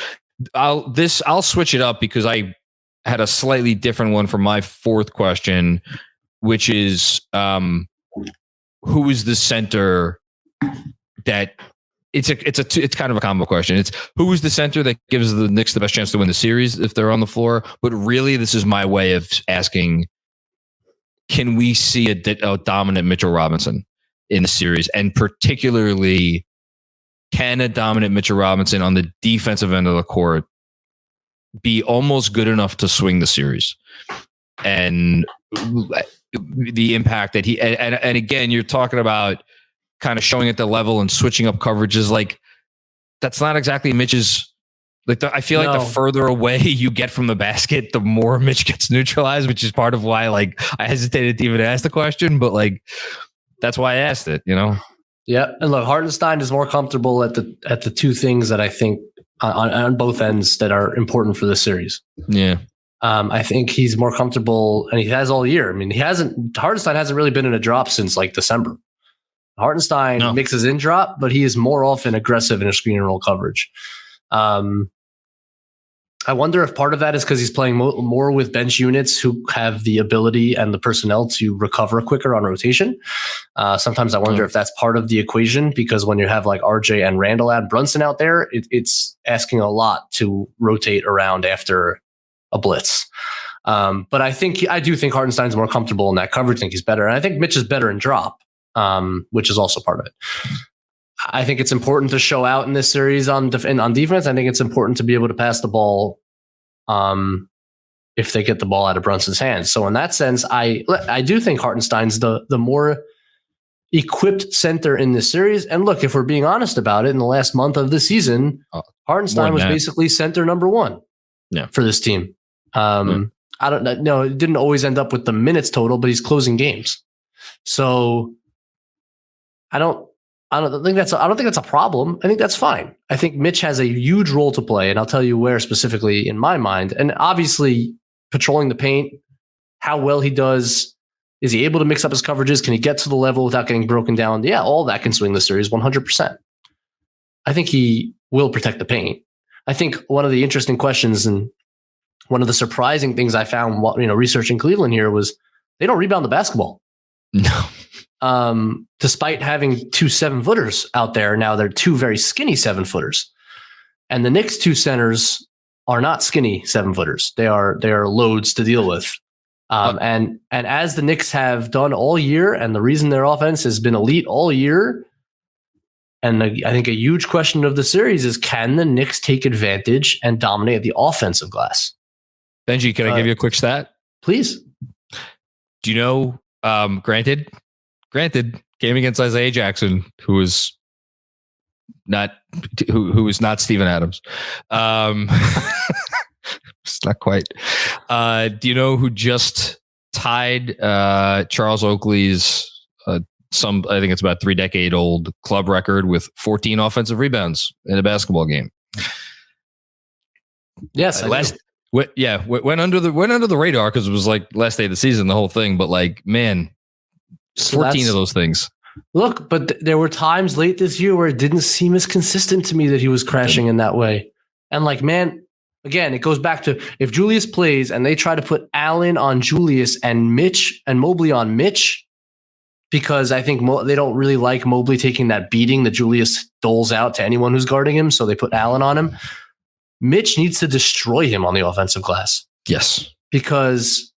I'll switch it up because I had a slightly different one for my fourth question, which is who is the center that it's kind of a combo question. It's who is the center that gives the Knicks the best chance to win the series if they're on the floor. But really, this is my way of asking, can we see a dominant Mitchell Robinson in the series? And particularly, can a dominant Mitchell Robinson on the defensive end of the court be almost good enough to swing the series? And the impact that and again, you're talking about kind of showing at the level and switching up coverages. Like, that's not exactly Mitch's. Like, I feel like the further away you get from the basket, the more Mitch gets neutralized, which is part of why like I hesitated to even ask the question, but like that's why I asked it. Yeah, and look, Hartenstein is more comfortable at the two things that I think on both ends that are important for this series. Yeah. I think he's more comfortable, and he has all year. I mean, Hartenstein hasn't really been in a drop since like December. Hartenstein mixes in drop, but he is more often aggressive in a screen and roll coverage. I wonder if part of that is because he's playing more with bench units who have the ability and the personnel to recover quicker on rotation. Sometimes I wonder if that's part of the equation, because when you have like RJ and Randle and Brunson out there, it's asking a lot to rotate around after a blitz. But I do think Hartenstein's more comfortable in that coverage. I think he's better. And I think Mitch is better in drop, which is also part of it. I think it's important to show out in this series on defense. I think it's important to be able to pass the ball if they get the ball out of Brunson's hands. So in that sense, I do think Hartenstein's the more equipped center in this series. And look, if we're being honest about it, in the last month of the season, Hartenstein was basically center number one for this team. I don't know. It didn't always end up with the minutes total, but he's closing games. So I don't think that's a problem. I think that's fine. I think Mitch has a huge role to play, and I'll tell you where specifically in my mind. And obviously, patrolling the paint, how well he does. Is he able to mix up his coverages? Can he get to the level without getting broken down? Yeah, all that can swing the series 100%. I think he will protect the paint. I think one of the interesting questions and one of the surprising things I found while researching Cleveland here was they don't rebound the basketball. No. Despite having 2 7-footers out there, now they're 2 very skinny 7-footers, and the Knicks 2 centers are not skinny 7-footers. They are loads to deal with. And as the Knicks have done all year, and the reason their offense has been elite all year, and I think a huge question of the series is, can the Knicks take advantage and dominate the offensive glass? Benji, can I give you a quick stat? Please. Do you know, granted, game against Isaiah Jackson, who is not Steven Adams. It's not quite. Do you know who just tied Charles Oakley's I think it's about 3-decade-old club record with 14 offensive rebounds in a basketball game? Yes, went under the radar because it was like last day of the season, the whole thing. But like, man, 14 of those things. Look, but there were times late this year where it didn't seem as consistent to me that he was crashing in that way. And like, man, again, it goes back to if Julius plays and they try to put Allen on Julius and Mitch and Mobley on Mitch, because I think they don't really like Mobley taking that beating that Julius doles out to anyone who's guarding him. So they put Allen on him. Mitch needs to destroy him on the offensive glass. Yes. Because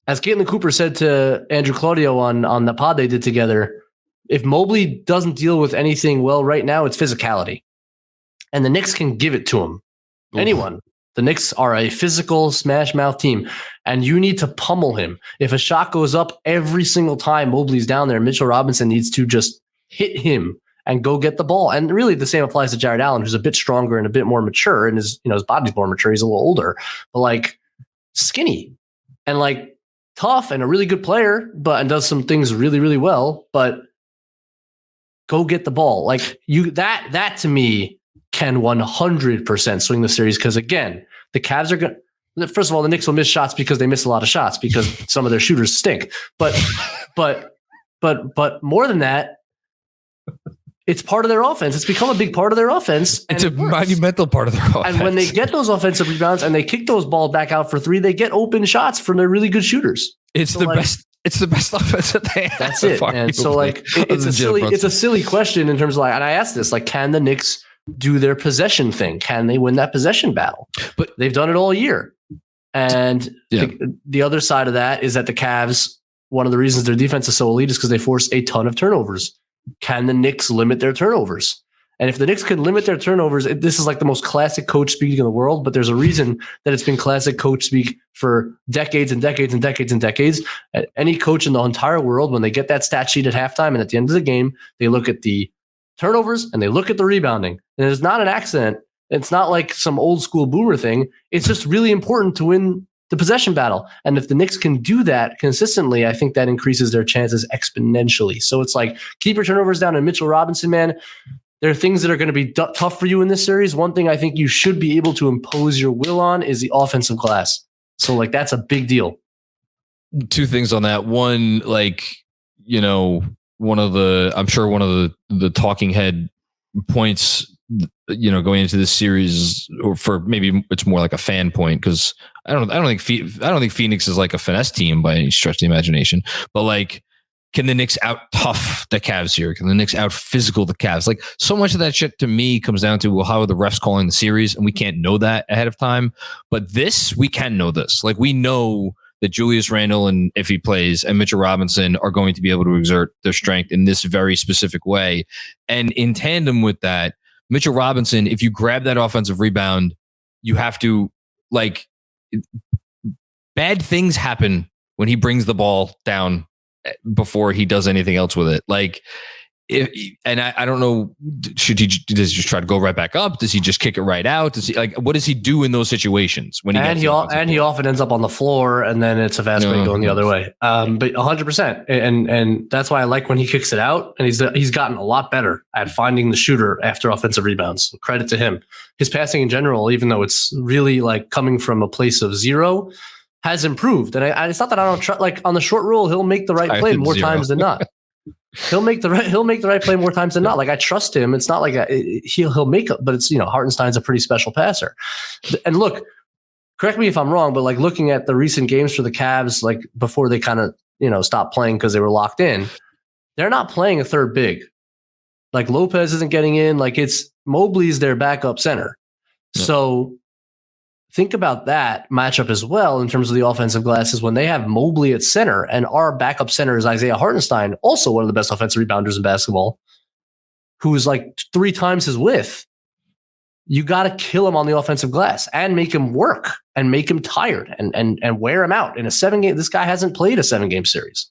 as Caitlin Cooper said to Andrew Claudio on the pod they did together, if Mobley doesn't deal with anything well right now, it's physicality. And the Knicks can give it to him. Oof. Anyone. The Knicks are a physical smash mouth team, and you need to pummel him. If a shot goes up every single time Mobley's down there, Mitchell Robinson needs to just hit him and go get the ball. And really the same applies to Jared Allen, who's a bit stronger and a bit more mature, and his body's more mature. He's a little older, but like skinny and like tough and a really good player, and does some things really, really well, but go get the ball. Like that to me can 100% swing the series. Cause again, the Cavs are going to, first of all, the Knicks will miss shots because they miss a lot of shots because some of their shooters stink, but more than that, it's part of their offense. It's become a big part of their offense. It's a monumental part of their offense. And when they get those offensive rebounds and they kick those balls back out for three, they get open shots from their really good shooters. It's the best. It's the best offense that they have. That's it. And so like, it's a silly question in terms of like, and I asked this, like, can the Knicks do their possession thing? Can they win that possession battle? But they've done it all year. And the other side of that is that the Cavs, one of the reasons their defense is so elite is because they force a ton of turnovers. Can the Knicks limit their turnovers? And if the Knicks can limit their turnovers, this is like the most classic coach speak in the world, but there's a reason that it's been classic coach speak for decades and decades and decades and decades. Any coach in the entire world, when they get that stat sheet at halftime and at the end of the game, they look at the turnovers and they look at the rebounding. And it's not an accident. It's not like some old school boomer thing. It's just really important to win the possession battle. And if the Knicks can do that consistently, I think that increases their chances exponentially. So it's like, keep your turnovers down. And Mitchell Robinson, man, there are things that are going to be tough for you in this series. One thing I think you should be able to impose your will on is the offensive glass. So like, that's a big deal. Two things on that. One, like, one of the talking head points, going into this series, or for maybe it's more like a fan point, because I don't think Phoenix is like a finesse team by any stretch of the imagination, but like, can the Knicks out tough the Cavs here? Can the Knicks out physical the Cavs? Like, so much of that shit to me comes down to, well, how are the refs calling the series? And we can't know that ahead of time. But this, we can know this. Like, we know that Julius Randle, and if he plays, and Mitchell Robinson are going to be able to exert their strength in this very specific way. And in tandem with that, Mitchell Robinson, if you grab that offensive rebound, you have to, like, bad things happen when he brings the ball down before he does anything else with it. Like, I don't know, does he just try to go right back up? Does he just kick it right out? Does he, like, what does he do in those situations when he often ends up on the floor, and then it's a fast break going the other way. But 100%, and that's why I like when he kicks it out, and he's gotten a lot better at finding the shooter after offensive rebounds. Credit to him. His passing in general, even though it's really like coming from a place of zero, has improved. And it's not that I don't trust, like, on the short roll, he'll make the right play more times than not. He'll make the right play more times than not. Like, I trust him. It's not like he'll make it, but it's, Hartenstein's a pretty special passer. And look, correct me if I'm wrong, but like, looking at the recent games for the Cavs, like before they kind of, stopped playing because they were locked in, they're not playing a third big. Like, Lopez isn't getting in. Like, it's Mobley's their backup center. Yeah. So think about that matchup as well in terms of the offensive glasses when they have Mobley at center, and our backup center is Isaiah Hartenstein, also one of the best offensive rebounders in basketball, who is like 3 times his width. You got to kill him on the offensive glass and make him work and make him tired and wear him out in a 7-game. This guy hasn't played a 7-game series.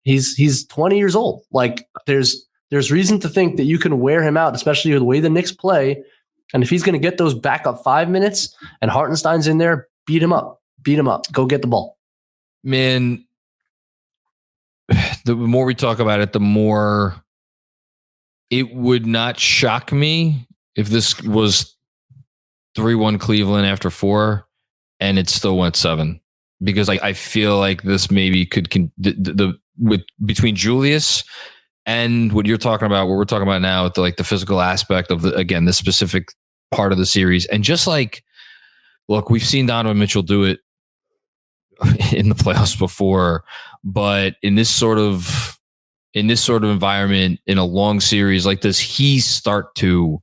He's 20 years old. Like, there's reason to think that you can wear him out, especially with the way the Knicks play. And if he's going to get those backup 5 minutes and Hartenstein's in there, beat him up, go get the ball. Man, the more we talk about it, the more it would not shock me if this was 3-1 Cleveland after 4 and it still went 7, because I feel like this maybe could, the between Julius and what you're talking about, what we're talking about now, with the physical aspect of this specific part of the series, and just look, we've seen Donovan Mitchell do it in the playoffs before, but in this sort of environment, in a long series like this, he start to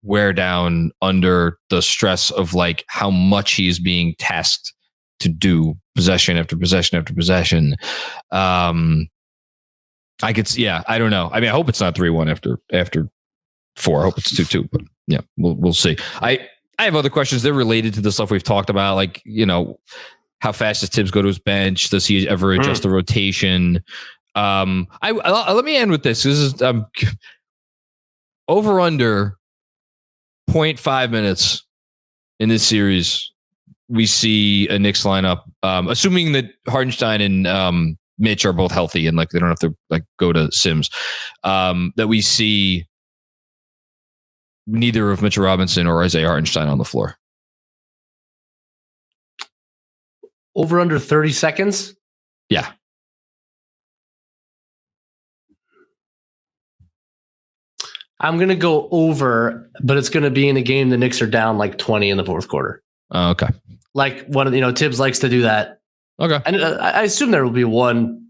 wear down under the stress of how much he is being tasked to do possession after possession after possession. I don't know. I mean, I hope it's not 3-1 after 4. I hope it's 2-2, but yeah, we'll see. I have other questions. They're related to the stuff we've talked about. How fast does Tibbs go to his bench? Does he ever adjust the rotation? Let me end with this. This is over under 0.5 minutes in this series. We see a Knicks lineup, assuming that Hartenstein and Mitch are both healthy and they don't have to go to Sims. That we see neither of Mitchell Robinson or Isaiah Hartenstein on the floor. Over under 30 seconds? Yeah. I'm going to go over, but it's going to be in a game the Knicks are down 20 in the fourth quarter. Okay. Tibbs likes to do that. Okay. And I assume there will be one,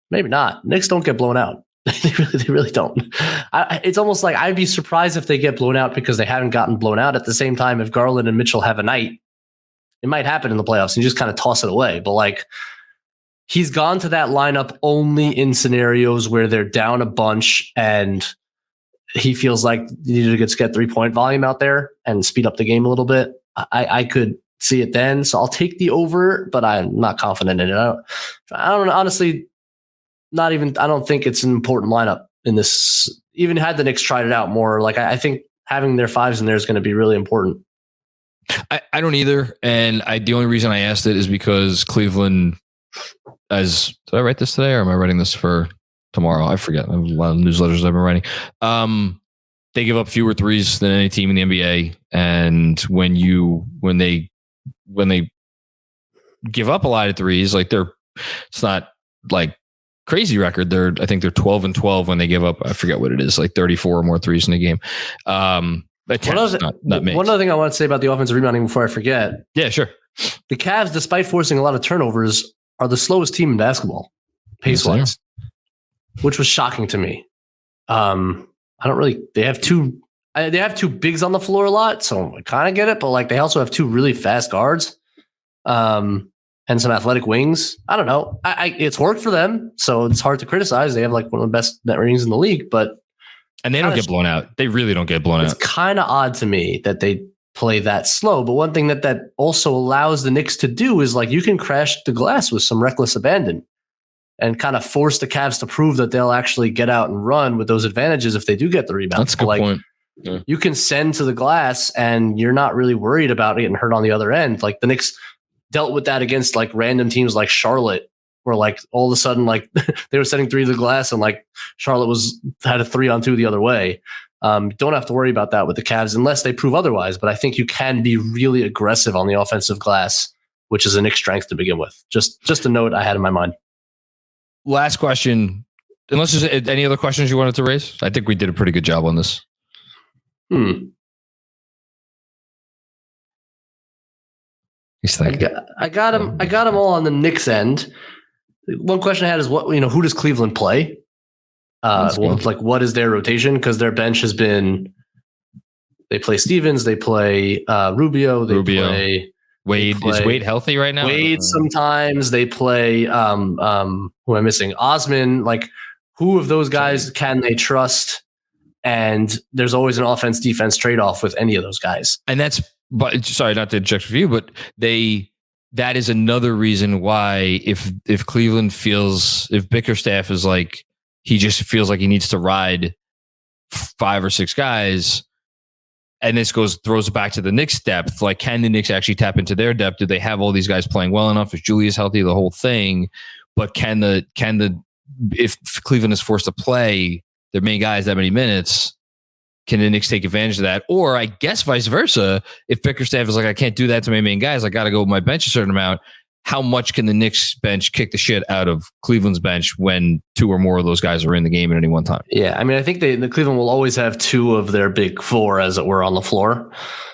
maybe not. Knicks don't get blown out. They really don't. It's almost like I'd be surprised if they get blown out because they haven't gotten blown out. At the same time, if Garland and Mitchell have a night, it might happen in the playoffs and you just kind of toss it away. But he's gone to that lineup only in scenarios where they're down a bunch and he feels like you need to get 3-point volume out there and speed up the game a little bit. I could see it then. So I'll take the over, but I'm not confident in it. I don't honestly, I don't think it's an important lineup in this. Even had the Knicks tried it out more, I think having their 5s in there is going to be really important. I don't either. And the only reason I asked it is because Cleveland, did I write this today or am I writing this for tomorrow? I forget. I have a lot of newsletters I've been writing. They give up fewer threes than any team in the NBA. And when they give up a lot of threes, it's not crazy record. I think they're 12-12 when they give up. I forget what it is, 34 or more threes in a game. One other thing I want to say about the offensive rebounding before I forget. Yeah, sure. The Cavs, despite forcing a lot of turnovers, are the slowest team in basketball, pace-wise, which was shocking to me. They have two bigs on the floor a lot, so I kind of get it, but they also have 2 really fast guards and some athletic wings. I don't know. It's worked for them, so it's hard to criticize. They have one of the best net ratings in the league, and they don't get blown out. They really don't get blown out. It's kind of odd to me that they play that slow. But one thing that also allows the Knicks to do is you can crash the glass with some reckless abandon and kind of force the Cavs to prove that they'll actually get out and run with those advantages if they do get the rebound. That's a good point. Yeah. You can send to the glass and you're not really worried about getting hurt on the other end. The Knicks dealt with that against random teams like Charlotte, where all of a sudden they were setting 3 to the glass and Charlotte had a 3-on-2 the other way. Don't have to worry about that with the Cavs unless they prove otherwise. But I think you can be really aggressive on the offensive glass, which is a Knicks strength to begin with. Just a note I had in my mind. Last question. Unless there's any other questions you wanted to raise, I think we did a pretty good job on this. I got them all on the Knicks end. One question I had is who does Cleveland play? What is their rotation? Because their bench has been, they play Stevens, they play Rubio, play Wade. Is Wade healthy right now? Wade sometimes. They play who am I missing? Osman. Who of those guys can they trust? And there's always an offense-defense trade-off with any of those guys. And but sorry, not to object with you, but that is another reason why if Cleveland feels, if Bickerstaff is he just feels like he needs to ride 5 or 6 guys, and this throws it back to the Knicks depth. Can the Knicks actually tap into their depth? Do they have all these guys playing well enough? Is Julius healthy? The whole thing. But if Cleveland is forced to play their main guys that many minutes, can the Knicks take advantage of that? Or I guess vice versa, if Bickerstaff is I can't do that to my main guys, I got to go with my bench a certain amount. how much can the Knicks bench kick the shit out of Cleveland's bench when 2 or more of those guys are in the game at any one time? Yeah, I mean, I think the Cleveland will always have 2 of their big 4, as it were, on the floor.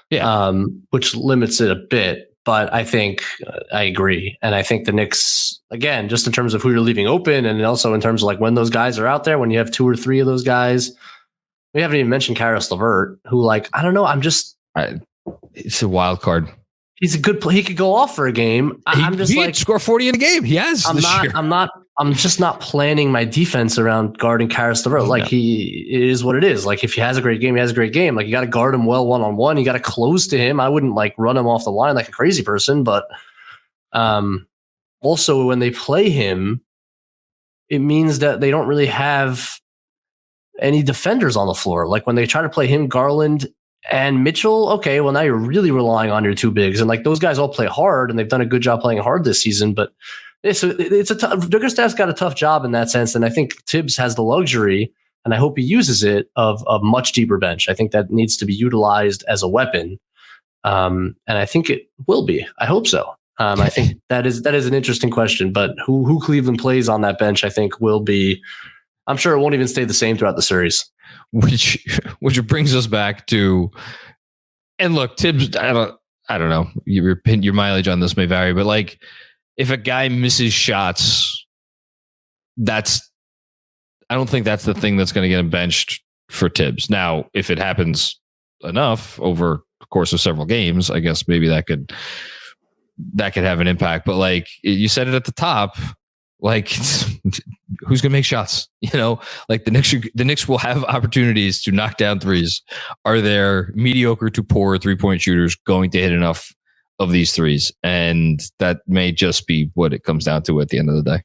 Yeah, which limits it a bit. But I think I agree, and I think the Knicks, again, just in terms of who you're leaving open, and also in terms of like when those guys are out there, when you have 2 or 3 of those guys. We haven't even mentioned Karis LeVert, who, like, I don't know, it's a wild card. He's a good player. He could go off for a game. I'm just he like score 40 in a game. He has. I'm just not planning my defense around guarding Karis LeVert. Like, it is what it is. Like, if he has a great game, he has a great game. Like, you got to guard him well one-on-one. You got to close to him. I wouldn't like run him off the line like a crazy person. But also when they play him, it means that they don't really have any defenders on the floor. Like when they try to play him, Garland and Mitchell, okay, well now you're really relying on your 2 bigs. And like those guys all play hard and they've done a good job playing hard this season, but it's a tough, Bickerstaff's got a tough job in that sense. And I think Tibbs has the luxury, and I hope he uses it, of a much deeper bench. I think that needs to be utilized as a weapon. And I think it will be. I hope so. I think that is an interesting question, but who Cleveland plays on that bench, I think will be, I'm sure it won't even stay the same throughout the series. Which brings us back to, and look, Tibbs, I don't know, your mileage on this may vary, but like if a guy misses shots, I don't think that's the thing that's going to get him benched for Tibbs. Now, if it happens enough over the course of several games, I guess maybe that could have an impact. But like you said it at the top, like who's going to make shots? You know, like the Knicks will have opportunities to knock down threes. Are there mediocre to poor 3-point shooters going to hit enough of these threes? And that may just be what it comes down to at the end of the day.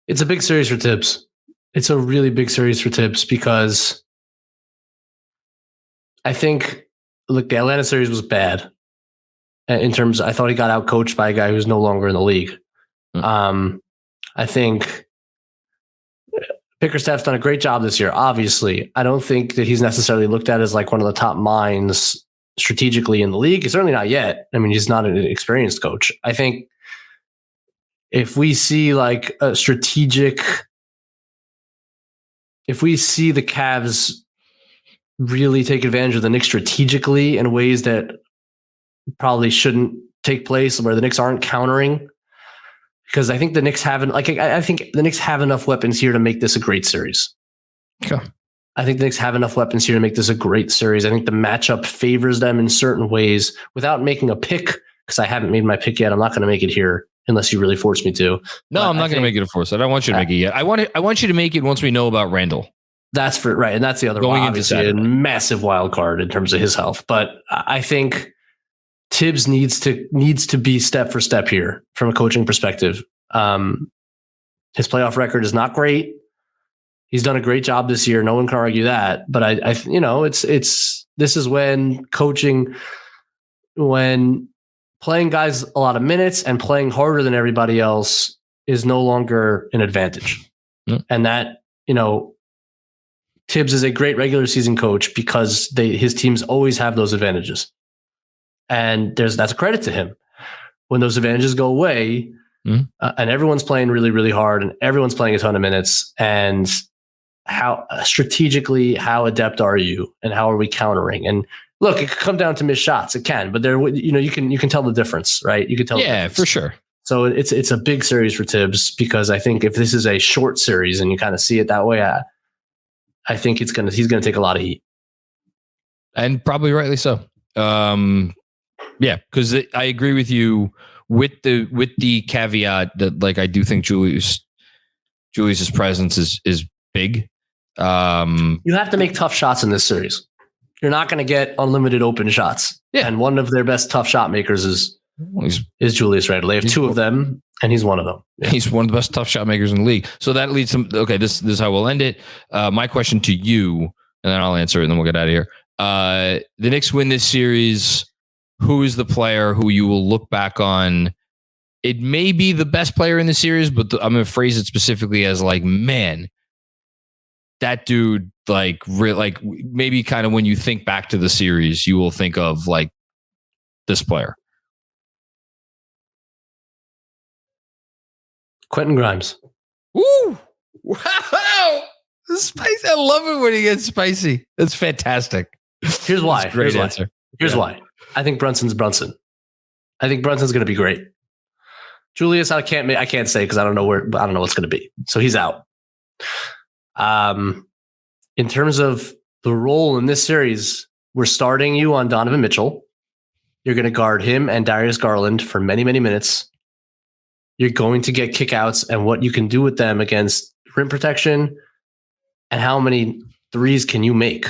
It's a big series for Tibbs. It's a really big series for Tibbs because I think, look, the Atlanta series was bad in terms I thought he got outcoached by a guy who's no longer in the league. I think Bickerstaff's done a great job this year. Obviously, I don't think that he's necessarily looked at as like one of the top minds strategically in the league. He's certainly not yet. I mean, he's not an experienced coach. I think if we see like a strategic, if we see the Cavs really take advantage of the Knicks strategically in ways that probably shouldn't take place, where the Knicks aren't countering, because I think the Knicks haven't, like, I think the Knicks have enough weapons here to make this a great series. Okay. I think the Knicks have enough weapons here to make this a great series. I think the matchup favors them in certain ways without making a pick, because I haven't made my pick yet. I'm not going to make it here unless you really force me to. No, I'm not going to make it a force. I don't want you to make it yet. I want you to make it once we know about Randle. That's for right. And that's the other one. Obviously a massive wild card in terms of his health. But I think Tibbs needs to be step for step here from a coaching perspective. His playoff record is not great. He's done a great job this year. No one can argue that. But I this is when coaching, when playing guys a lot of minutes and playing harder than everybody else is no longer an advantage. Mm. And that, Tibbs is a great regular season coach because his teams always have those advantages. And that's a credit to him. When those advantages go away, and everyone's playing really, really hard, and everyone's playing a ton of minutes, and how strategically, how adept are you, and how are we countering? And look, it could come down to missed shots. It can, but you can tell the difference, right? You can tell. Yeah, for sure. So it's a big series for Tibbs, because I think if this is a short series and you kind of see it that way, I think he's going to take a lot of heat, and probably rightly so. Yeah, because I agree with you with the caveat that, like, I do think Julius's presence is big. You have to make tough shots in this series. You're not going to get unlimited open shots. Yeah, and one of their best tough shot makers is Julius Randle. They have 2 of them, and he's one of them. Yeah. He's one of the best tough shot makers in the league. So that leads to, okay, this is how we'll end it. My question to you, and then I'll answer it, and then we'll get out of here. The Knicks win this series. Who is the player who you will look back on? It may be the best player in the series, but I'm going to phrase it specifically as like, man, that dude, like maybe kind of when you think back to the series, you will think of like this player. Quentin Grimes. Woo! Wow! Spicy. I love it when he gets spicy. It's fantastic. Here's why. That's a great answer. Here's why. I think Brunson's Brunson. I think Brunson's going to be great. Julius, I can't say because I don't know what's going to be. So he's out. In terms of the role in this series, we're starting you on Donovan Mitchell. You're going to guard him and Darius Garland for many, many minutes. You're going to get kickouts and what you can do with them against rim protection and how many threes can you make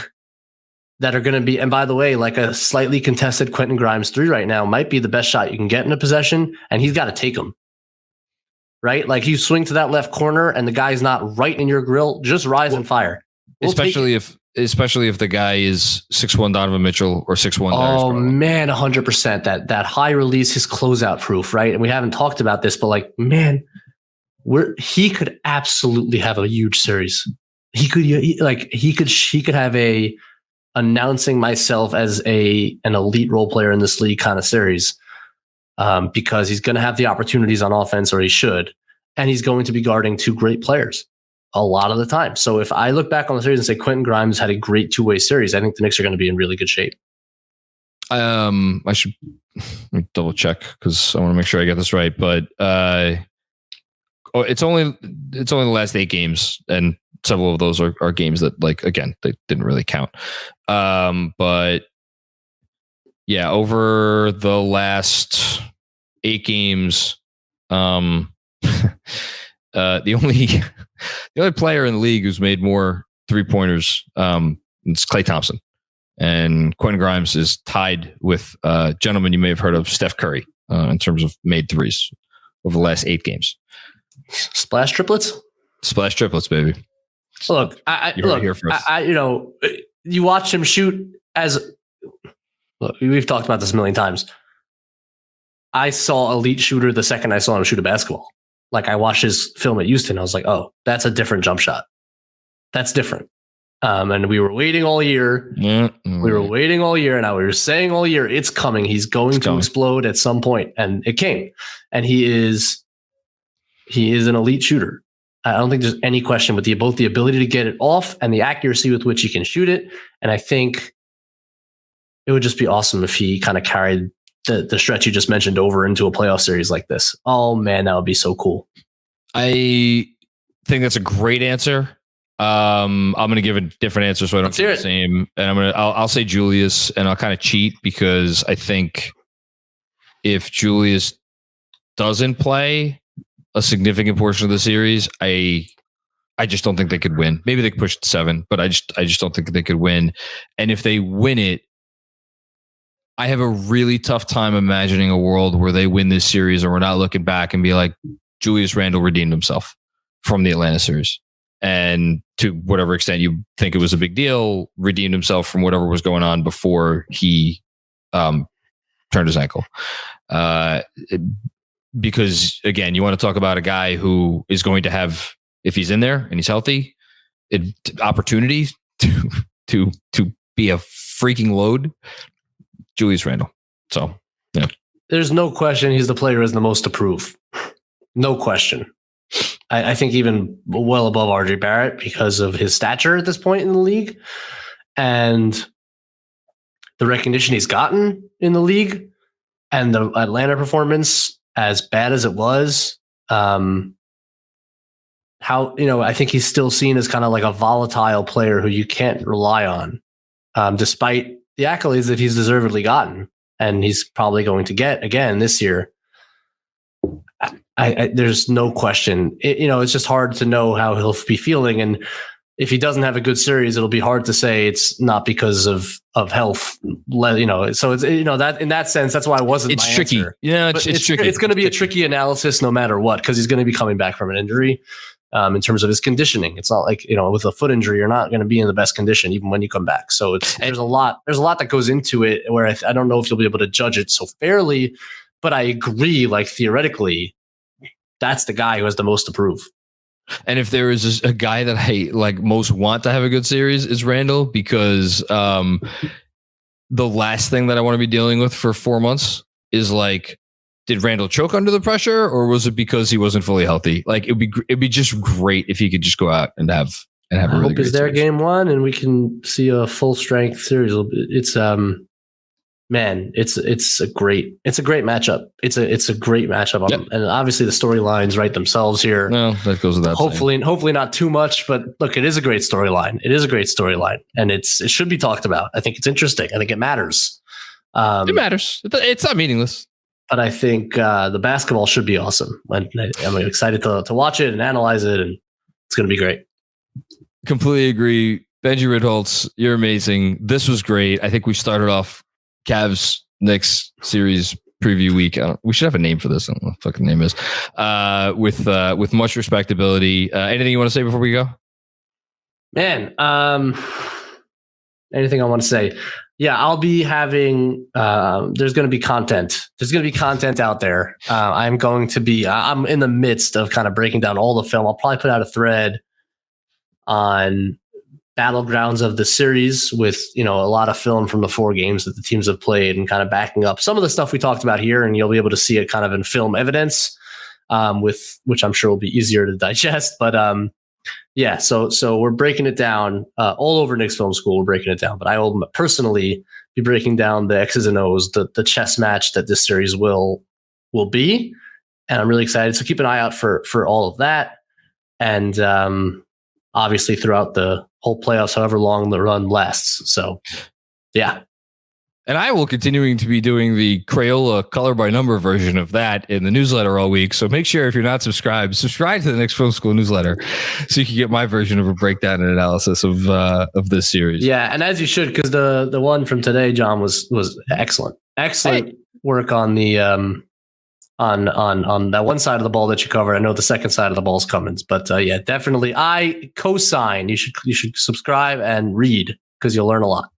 that are going to be, and by the way, like a slightly contested Quentin Grimes 3 right now might be the best shot you can get in a possession, and he's got to take them. Right? Like you swing to that left corner and the guy's not right in your grill, just rise and fire. Especially if the guy is 6'1" Donovan Mitchell or 6'1" Darius Garland. Man, 100%. That high release, his closeout proof, right? And we haven't talked about this, but like, man, he could absolutely have a huge series. He could have a announcing myself as an elite role player in this league kind of series, because he's going to have the opportunities on offense, or he should, and he's going to be guarding two great players a lot of the time. So if I look back on the series and say Quentin Grimes had a great two-way series, I think the Knicks are going to be in really good shape. I should double check because I want to make sure I get this right, but it's only the last 8 games, and several of those are games that, like, again, they didn't really count. But yeah, over the last 8 games, the only player in the league who's made more 3-pointers, it's Klay Thompson, and Quentin Grimes is tied with a gentleman you may have heard of, Steph Curry, in terms of made threes over the last 8 games. Splash triplets, baby. Look, you watch him shoot look, we've talked about this a million times. I saw elite shooter the second I saw him shoot a basketball. Like, I watched his film at Houston. I was like, oh, that's a different jump shot. That's different. And we were waiting all year. Mm-hmm. We were waiting all year. And we were saying all year, it's coming. He's going to explode at some point. And it came. And he is an elite shooter. I don't think there's any question with both the ability to get it off and the accuracy with which he can shoot it. And I think it would just be awesome if he kind of carried the stretch you just mentioned over into a playoff series like this. Oh man, that would be so cool. I think that's a great answer. I'm going to give a different answer so I don't get the same. And I'll say Julius, and I'll kind of cheat because I think if Julius doesn't play a significant portion of the series, I just don't think they could win. Maybe they could push it to 7, but I just don't think they could win. And if they win it, I have a really tough time imagining a world where they win this series and we're not looking back and be like, Julius Randle redeemed himself from the Atlanta series. And to whatever extent you think it was a big deal, redeemed himself from whatever was going on before he turned his ankle. Because again, you want to talk about a guy who is going to have, if he's in there and he's healthy, opportunity to be a freaking load. Julius Randle. So, yeah. There's no question he's the player who has the most to prove. No question. I think even well above RJ Barrett because of his stature at this point in the league and the recognition he's gotten in the league and the Atlanta performance, as bad as it was, I think he's still seen as kind of like a volatile player who you can't rely on, despite the accolades that he's deservedly gotten, and he's probably going to get again this year. There's no question. It's just hard to know how he'll be feeling, and if he doesn't have a good series, it'll be hard to say it's not because of health. So it's that in that sense, that's why I wasn't. It's tricky. Answer. Yeah, it's tricky. It's going to be a tricky analysis no matter what, because he's going to be coming back from an injury. In terms of his conditioning, it's not like with a foot injury, you're not going to be in the best condition even when you come back. So there's a lot that goes into it where I don't know if you'll be able to judge it so fairly. But I agree, like theoretically, that's the guy who has the most to prove. And if there is a guy that I like most want to have a good series is Randle, because the last thing that I want to be dealing with for 4 months is like did Randle choke under the pressure, or was it because he wasn't fully healthy? Like it'd be just great if he could just go out and have a really hope great he's there series. game one and we can see a full strength series. It's man, it's a great matchup. It's a great matchup. Yep. And obviously the storylines write themselves here. No, that goes without saying. Hopefully not too much, but look, it is a great storyline. It is a great storyline, and it should be talked about. I think it's interesting. I think it matters. It matters. It's not meaningless. But I think the basketball should be awesome. I'm excited to watch it and analyze it, and it's going to be great. Completely agree. Benjy Ridholtz, you're amazing. This was great. I think we started off Cavs Knicks series preview week. We should have a name for this. I don't know what the fucking name is. With much respectability. Anything you want to say before we go? Man, anything I want to say? Yeah, I'll be having. There's going to be content. There's going to be content out there. I'm in the midst of kind of breaking down all the film. I'll probably put out a thread on battlegrounds of the series with, a lot of film from the 4 games that the teams have played and kind of backing up some of the stuff we talked about here. And you'll be able to see it kind of in film evidence, which I'm sure will be easier to digest. But yeah, so we're breaking it down all over Knicks Film School. We're breaking it down, but I will personally be breaking down the X's and O's, the chess match that this series will be. And I'm really excited. So keep an eye out for all of that. And obviously throughout the whole playoffs, however long the run lasts. So, yeah. And I will continuing to be doing the Crayola color by number version of that in the newsletter all week. So make sure if you're not subscribe to the Knicks Film School newsletter so you can get my version of a breakdown and analysis of this series. Yeah, and as you should, because the one from today, John, was excellent. Excellent work on the on that one side of the ball that you covered. I know the second side of the ball's coming, but yeah, definitely I co-sign. You should subscribe and read because you'll learn a lot.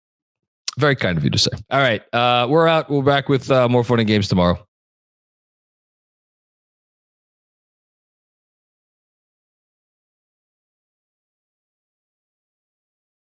Very kind of you to say. All right, we're out. We're back with more fun and games tomorrow.